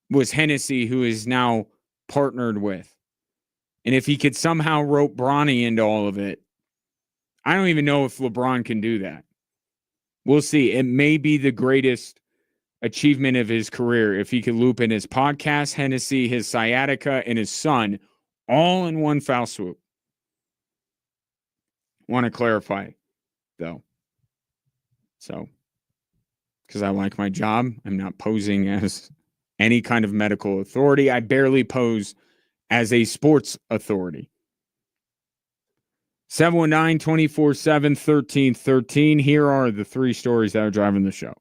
was Hennessy, who is now partnered with. And if he could somehow rope Bronny into all of it, I don't even know if LeBron can do that. We'll see. It may be the greatest achievement of his career if he could loop in his podcast, Hennessy, his sciatica, and his son all in one foul swoop. Want to clarify, though. So, because I like my job, I'm not posing as any kind of medical authority. I barely pose as a sports authority. 719-247-1313. Here are the three stories that are driving the show.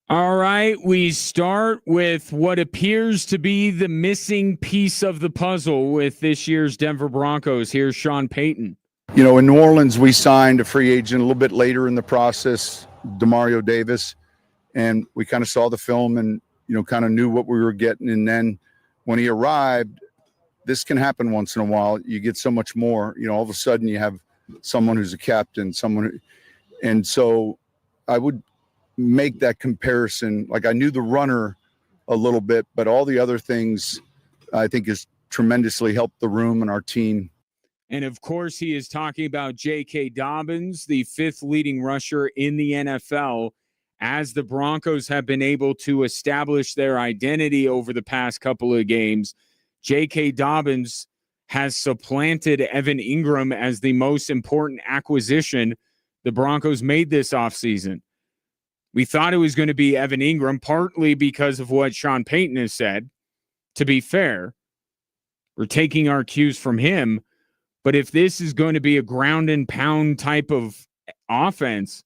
All right, we start with what appears to be the missing piece of the puzzle with this year's Denver Broncos. Here's Sean Payton. You know, in New Orleans, we signed a free agent a little bit later in the process, Demario Davis, and we kind of saw the film and, you know, kind of knew what we were getting. And then when he arrived, this can happen once in a while. You get so much more, you know, all of a sudden you have someone who's a captain, and so I would make that comparison. Like, I knew the runner a little bit, but all the other things I think has tremendously helped the room and our team. And of course, he is talking about J.K. Dobbins, the fifth leading rusher in the NFL, as the Broncos have been able to establish their identity over the past couple of games. J.K. Dobbins has supplanted Evan Ingram as the most important acquisition the Broncos made this offseason. We thought it was going to be Evan Ingram, partly because of what Sean Payton has said. To be fair, we're taking our cues from him. But if this is going to be a ground and pound type of offense,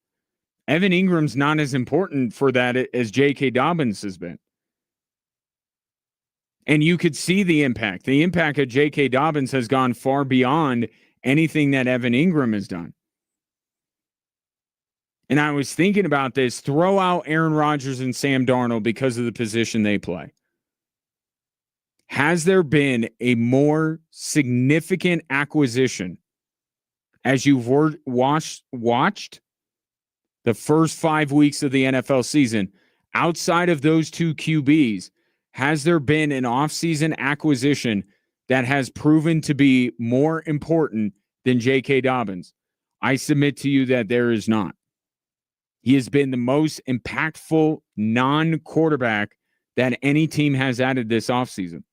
Evan Ingram's not as important for that as J.K. Dobbins has been. And you could see the impact. The impact of J.K. Dobbins has gone far beyond anything that Evan Ingram has done. And I was thinking about this. Throw out Aaron Rodgers and Sam Darnold because of the position they play. Has there been a more significant acquisition as you've watched the first 5 weeks of the NFL season outside of those two QBs? Has there been an offseason acquisition that has proven to be more important than J.K. Dobbins? I submit to you that there is not. He has been the most impactful non-quarterback that any team has added this offseason.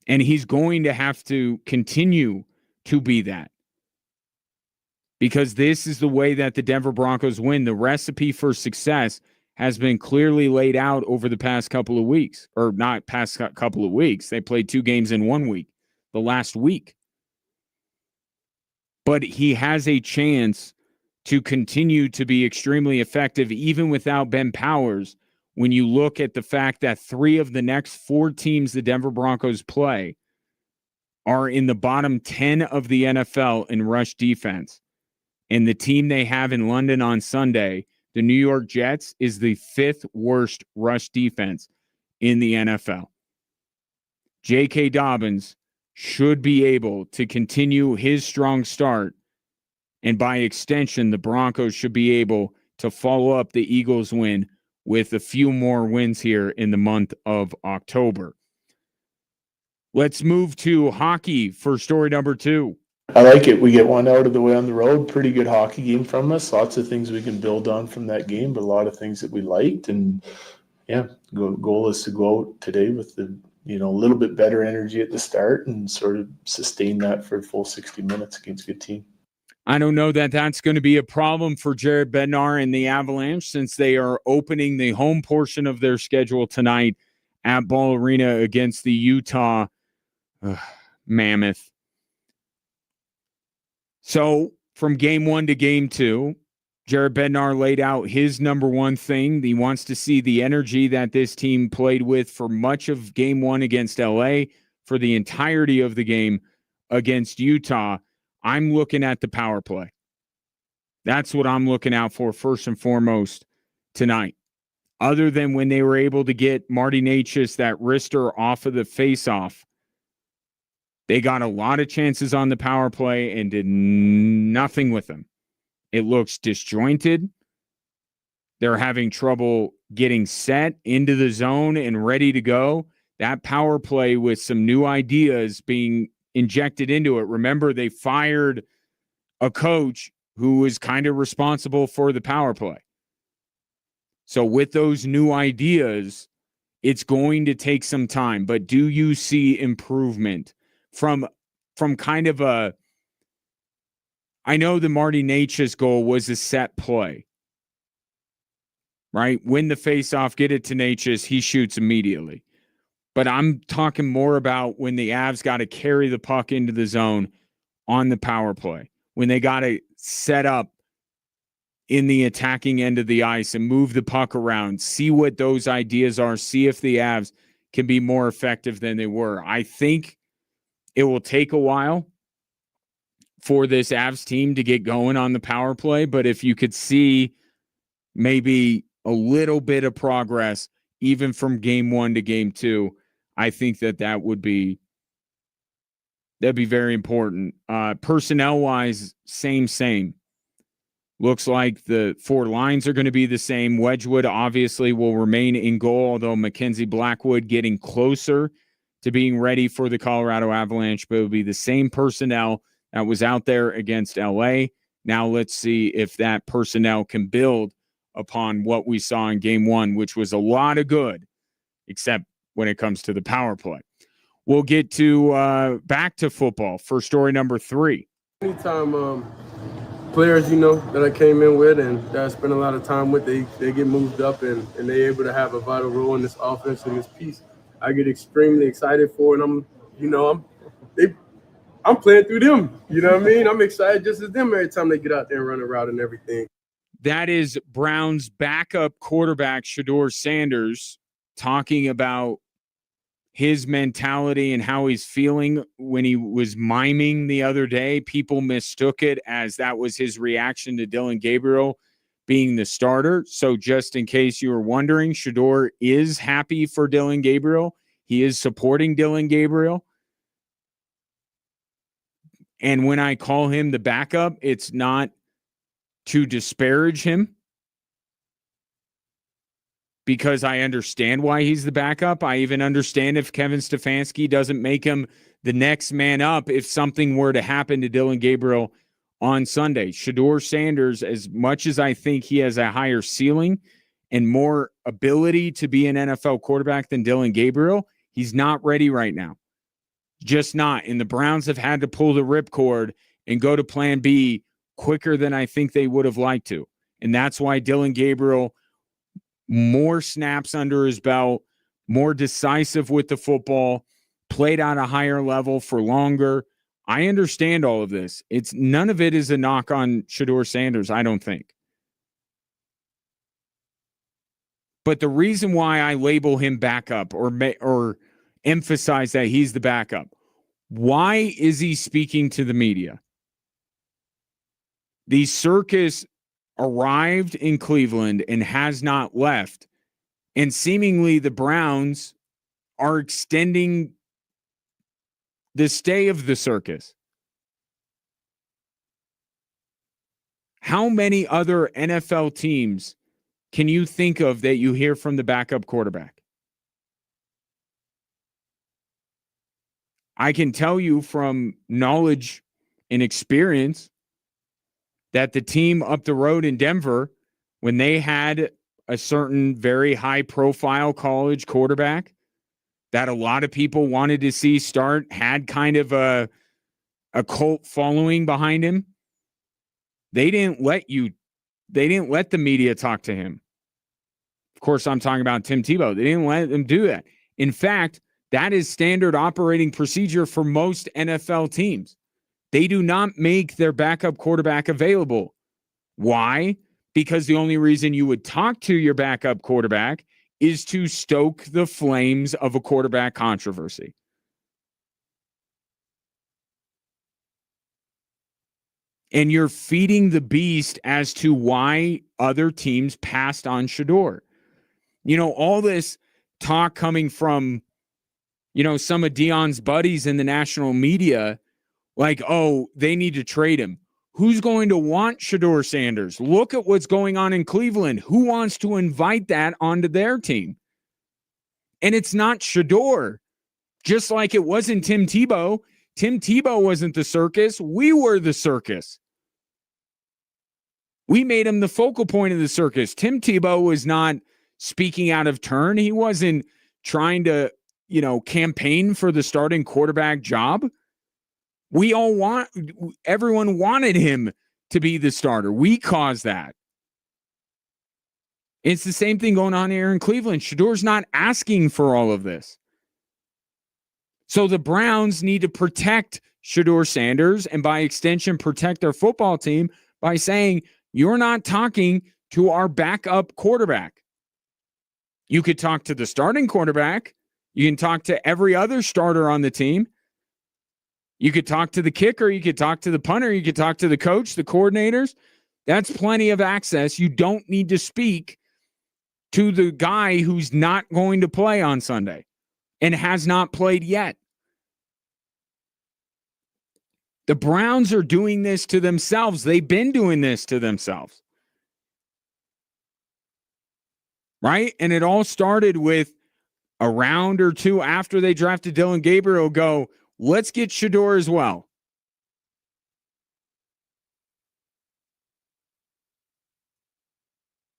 And he's going to have to continue to be that. Because this is the way that the Denver Broncos win. The recipe for success has been clearly laid out over the past couple of weeks. Or not past couple of weeks. They played 2 games in 1 week. The last week. But he has a chance to continue to be extremely effective even without Ben Powers when you look at the fact that 3 of the next 4 teams the Denver Broncos play are in the bottom 10 of the NFL in rush defense. And the team they have in London on Sunday, the New York Jets, is the 5th worst rush defense in the NFL. J.K. Dobbins should be able to continue his strong start. And by extension, the Broncos should be able to follow up the Eagles' win with a few more wins here in the month of October. Let's move to hockey for story number 2. I like it. We get one out of the way on the road. Pretty good hockey game from us. Lots of things we can build on from that game, but a lot of things that we liked. And yeah, goal is to go out today with the a little bit better energy at the start and sort of sustain that for a full 60 minutes against a good team. I don't know that that's going to be a problem for Jared Bednar and the Avalanche since they are opening the home portion of their schedule tonight at Ball Arena against the Utah Mammoth. So from game 1 to game 2, Jared Bednar laid out his number one thing. He wants to see the energy that this team played with for much of game 1 against LA, for the entirety of the game against Utah. I'm looking at the power play. That's what I'm looking out for first and foremost tonight. Other than when they were able to get Marty Necas, that wrister, off of the face-off, they got a lot of chances on the power play and did nothing with them. It looks disjointed. They're having trouble getting set into the zone and ready to go. That power play with some new ideas being injected into it. Remember, they fired a coach who was kind of responsible for the power play. So with those new ideas, it's going to take some time. But do you see improvement from kind of a... I know the Marty Necas goal was a set play, right? Win the faceoff, get it to Necas, he shoots immediately. But I'm talking more about when the Avs got to carry the puck into the zone on the power play, when they got to set up in the attacking end of the ice and move the puck around, see what those ideas are, see if the Avs can be more effective than they were. I think it will take a while for this Avs team to get going on the power play, but if you could see maybe a little bit of progress, even from game 1 to game 2, I think that'd be very important. Personnel-wise, same. Looks like the 4 lines are going to be the same. Wedgwood obviously will remain in goal, although Mackenzie Blackwood getting closer to being ready for the Colorado Avalanche, but it will be the same personnel that was out there against LA. Now let's see if that personnel can build upon what we saw in game 1, which was a lot of good, except when it comes to the power play. We'll get to back to football for story number 3. Anytime players, that I came in with and that I spent a lot of time with, they get moved up and they're able to have a vital role in this offense and this piece, I get extremely excited for, and I'm playing through them. You know what I mean? I'm excited just as them every time they get out there and run a route and everything. That is Browns backup quarterback Shedeur Sanders talking about his mentality and how he's feeling when he was miming the other day. People mistook it as that was his reaction to Dillon Gabriel being the starter. So just in case you were wondering, Shedeur is happy for Dillon Gabriel. He is supporting Dillon Gabriel. And when I call him the backup, it's not to disparage him. because I understand why he's the backup. I even understand if Kevin Stefanski doesn't make him the next man up if something were to happen to Dillon Gabriel on Sunday. Shedeur Sanders, as much as I think he has a higher ceiling and more ability to be an NFL quarterback than Dillon Gabriel, he's not ready right now. Just not. And the Browns have had to pull the ripcord and go to plan B quicker than I think they would have liked to. And that's why Dillon Gabriel, more snaps under his belt, more decisive with the football, played at a higher level for longer. I understand all of this. None of it is a knock on Shedeur Sanders, I don't think. But the reason why I label him backup or emphasize that he's the backup, why is he speaking to the media? The circus arrived in Cleveland and has not left. And seemingly the Browns are extending the stay of the circus. How many other NFL teams can you think of that you hear from the backup quarterback? I can tell you from knowledge and experience that the team up the road in Denver, when they had a certain very high-profile college quarterback that a lot of people wanted to see start, had kind of a cult following behind him, they didn't let the media talk to him. Of course, I'm talking about Tim Tebow. They didn't let them do that. In fact, that is standard operating procedure for most NFL teams. They do not make their backup quarterback available. Why? Because the only reason you would talk to your backup quarterback is to stoke the flames of a quarterback controversy. And you're feeding the beast as to why other teams passed on Shedeur. You know, all this talk coming from, some of Deion's buddies in the national media, like, oh, they need to trade him. Who's going to want Shedeur Sanders? Look at what's going on in Cleveland. Who wants to invite that onto their team? And it's not Shedeur. Just like it wasn't Tim Tebow. Tim Tebow wasn't the circus. We were the circus. We made him the focal point of the circus. Tim Tebow was not speaking out of turn. He wasn't trying to, campaign for the starting quarterback job. Everyone wanted him to be the starter. We caused that. It's the same thing going on here in Cleveland. Shedeur's not asking for all of this. So the Browns need to protect Shedeur Sanders and by extension protect their football team by saying, you're not talking to our backup quarterback. You could talk to the starting quarterback. You can talk to every other starter on the team. You could talk to the kicker. You could talk to the punter. You could talk to the coach, the coordinators. That's plenty of access. You don't need to speak to the guy who's not going to play on Sunday and has not played yet. The Browns are doing this to themselves. They've been doing this to themselves. Right? And it all started with a round or two after they drafted Dillon Gabriel go, let's get Shedeur as well.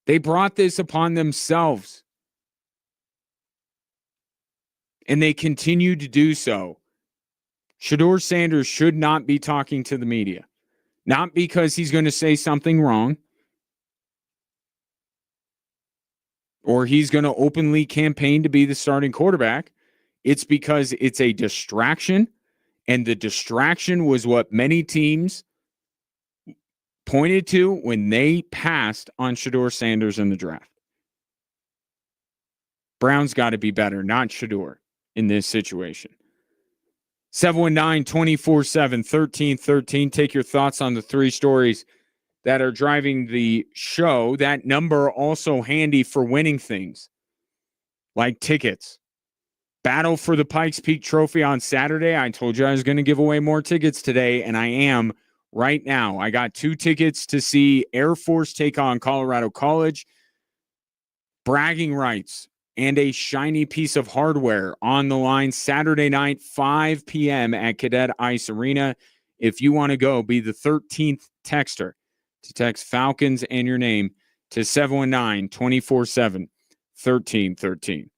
They brought this upon themselves. And they continue to do so. Shedeur Sanders should not be talking to the media. Not because he's going to say something wrong, or he's going to openly campaign to be the starting quarterback. It's because it's a distraction, and the distraction was what many teams pointed to when they passed on Shedeur Sanders in the draft. Browns got to be better, not Shedeur, in this situation. 719-247-1313. Take your thoughts on the three stories that are driving the show. That number also handy for winning things like tickets. Battle for the Pikes Peak Trophy on Saturday. I told you I was going to give away more tickets today, and I am right now. I got 2 tickets to see Air Force take on Colorado College. bragging rights, and a shiny piece of hardware on the line Saturday night, 5 p.m. at Cadet Ice Arena. If you want to go, be the 13th texter to text Falcons and your name to 719-247-1313.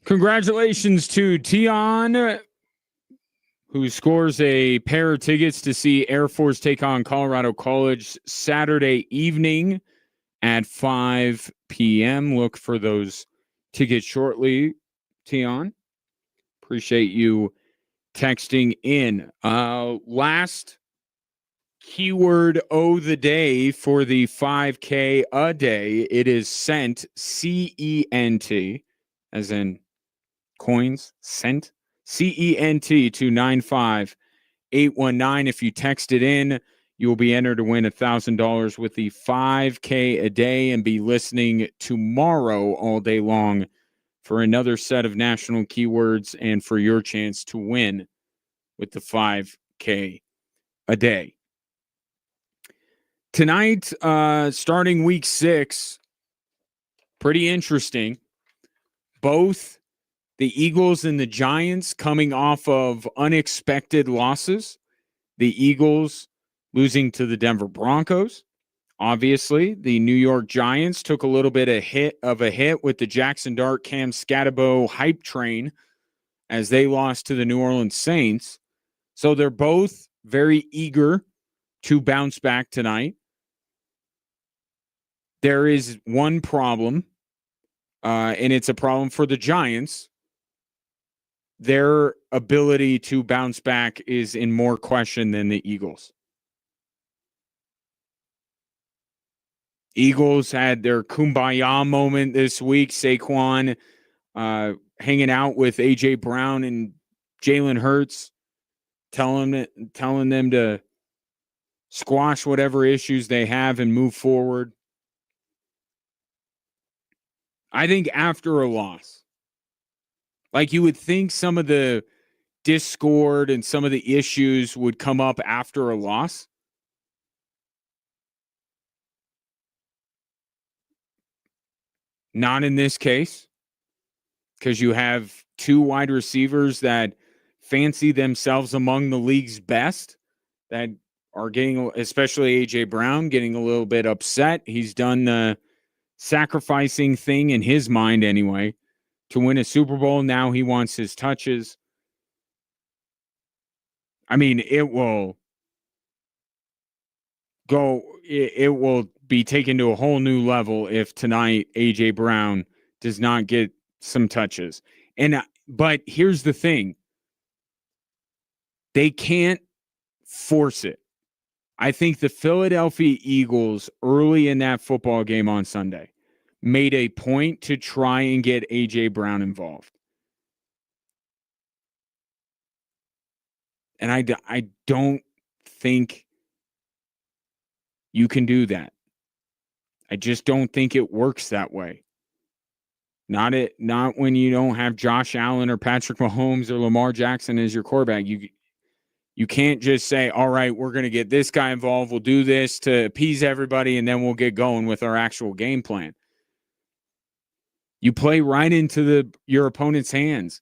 Congratulations to Tion, who scores a pair of tickets to see Air Force take on Colorado College Saturday evening at 5 p.m. Look for those tickets shortly, Tion. Appreciate you texting in. Last keyword of the day for the 5K a day. It is cent, C-E-N-T, as in coins, cent, C-E-N-T to 95819. If you text it in, you will be entered to win $1,000 with the 5K a day and be listening tomorrow all day long for another set of national keywords and for your chance to win with the 5K a day. Tonight, starting week 6, pretty interesting. Both the Eagles and the Giants coming off of unexpected losses. The Eagles losing to the Denver Broncos. Obviously, the New York Giants took a little bit of a hit with the Jackson Dart Cam Scatabo hype train as they lost to the New Orleans Saints. So they're both very eager to bounce back tonight. There is one problem, and it's a problem for the Giants. Their ability to bounce back is in more question than the Eagles. Eagles had their kumbaya moment this week. Saquon hanging out with A.J. Brown and Jalen Hurts, telling them to squash whatever issues they have and move forward. I think after a loss, like you would think some of the discord and some of the issues would come up after a loss. Not in this case, because you have two wide receivers that fancy themselves among the league's best that are getting, especially A.J. Brown, getting a little bit upset. He's done the sacrificing thing in his mind anyway to win a Super Bowl. Now he wants his touches. I mean, it will be taken to a whole new level if tonight A.J. Brown does not get some touches. But here's the thing. They can't force it. I think the Philadelphia Eagles early in that football game on Sunday made a point to try and get A.J. Brown involved. And I don't think you can do that. I just don't think it works that way. Not when you don't have Josh Allen or Patrick Mahomes or Lamar Jackson as your quarterback. You can't just say, all right, we're going to get this guy involved. We'll do this to appease everybody, and then we'll get going with our actual game plan. You play right into your opponent's hands.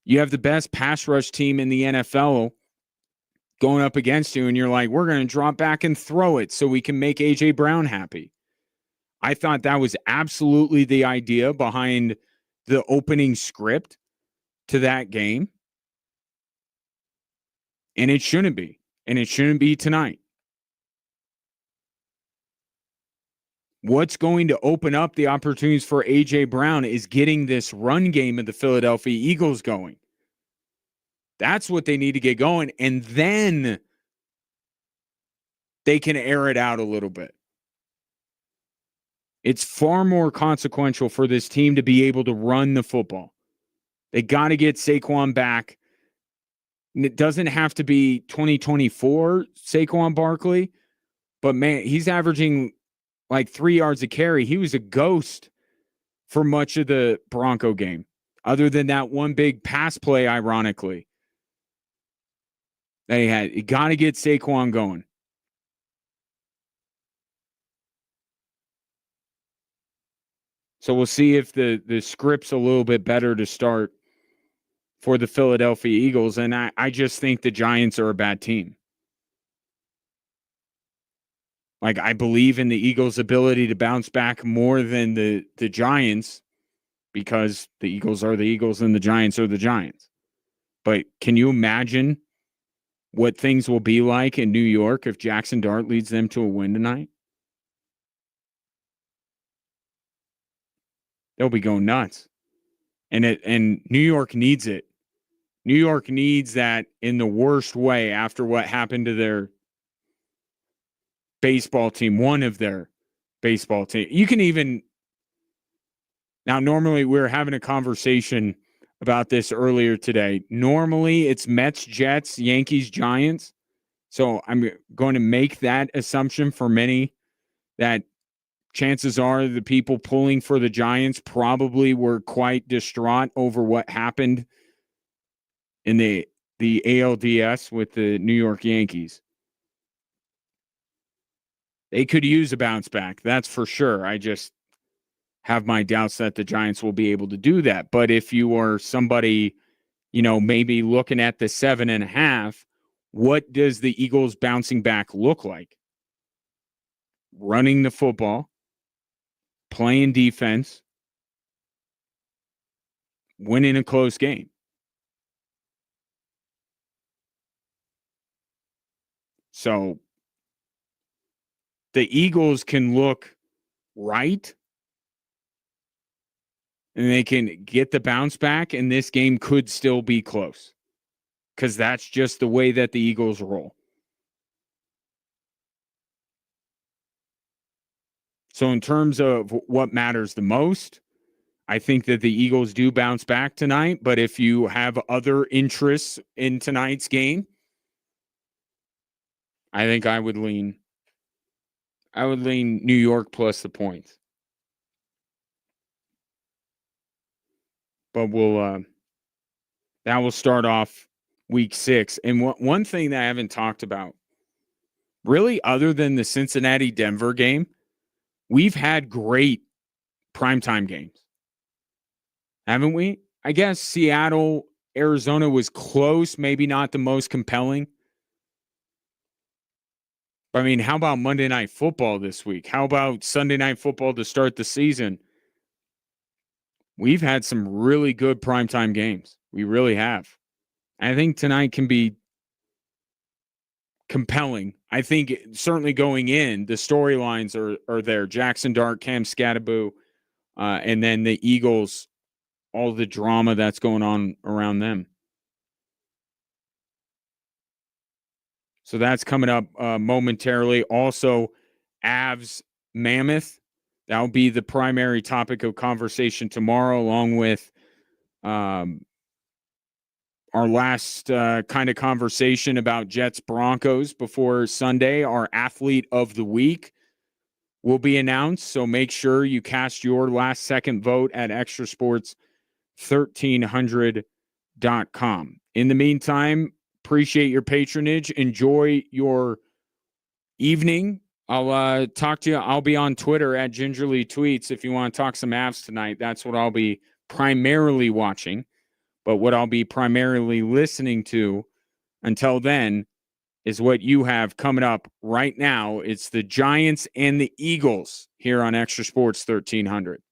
You have the best pass rush team in the NFL going up against you, and you're like, we're going to drop back and throw it so we can make A.J. Brown happy. I thought that was absolutely the idea behind the opening script to that game. And it shouldn't be. And it shouldn't be tonight. What's going to open up the opportunities for A.J. Brown is getting this run game of the Philadelphia Eagles going. That's what they need to get going. And then they can air it out a little bit. It's far more consequential for this team to be able to run the football. They got to get Saquon back. It doesn't have to be 2024 Saquon Barkley, but man, he's averaging like 3 yards a carry. He was a ghost for much of the Bronco game, other than that one big pass play, ironically, that he had. You got to get Saquon going. So we'll see if the script's a little bit better to start for the Philadelphia Eagles. And I just think the Giants are a bad team. Like, I believe in the Eagles' ability to bounce back more than the Giants. because the Eagles are the Eagles and the Giants are the Giants. But can you imagine what things will be like in New York if Jackson Dart leads them to a win tonight? They'll be going nuts. And New York needs it. New York needs that in the worst way after what happened to their baseball team, one of their baseball team. You can even now, normally we're having a conversation about this earlier today. Normally it's Mets, Jets, Yankees, Giants. So I'm going to make that assumption for many that chances are the people pulling for the Giants probably were quite distraught over what happened in the ALDS with the New York Yankees. They could use a bounce back, that's for sure. I just have my doubts that the Giants will be able to do that. But if you are somebody, maybe looking at the 7.5, what does the Eagles bouncing back look like? Running the football, playing defense, winning a close game. So the Eagles can look right and they can get the bounce back, and this game could still be close because that's just the way that the Eagles roll. So in terms of what matters the most, I think that the Eagles do bounce back tonight, but if you have other interests in tonight's game, I think I would lean New York plus the points. But that will start off week 6. And one thing that I haven't talked about, really, other than the Cincinnati-Denver game, we've had great primetime games, haven't we? I guess Seattle, Arizona was close, maybe not the most compelling. But I mean, how about Monday Night Football this week? How about Sunday Night Football to start the season? We've had some really good primetime games. We really have. I think tonight can be compelling. I think certainly going in, the storylines are there. Jackson Dart, Cam Scattaboo, and then the Eagles, all the drama that's going on around them. So that's coming up momentarily. Also, Avs Mammoth. That'll be the primary topic of conversation tomorrow, along with our last kind of conversation about Jets Broncos before Sunday. Our athlete of the week will be announced. So make sure you cast your last second vote at extrasports1300.com. In the meantime, appreciate your patronage. Enjoy your evening. I'll talk to you. I'll be on Twitter at Gingerly Tweets if you want to talk some Avs tonight. That's what I'll be primarily watching. But what I'll be primarily listening to until then is what you have coming up right now. It's the Giants and the Eagles here on Extra Sports 1300.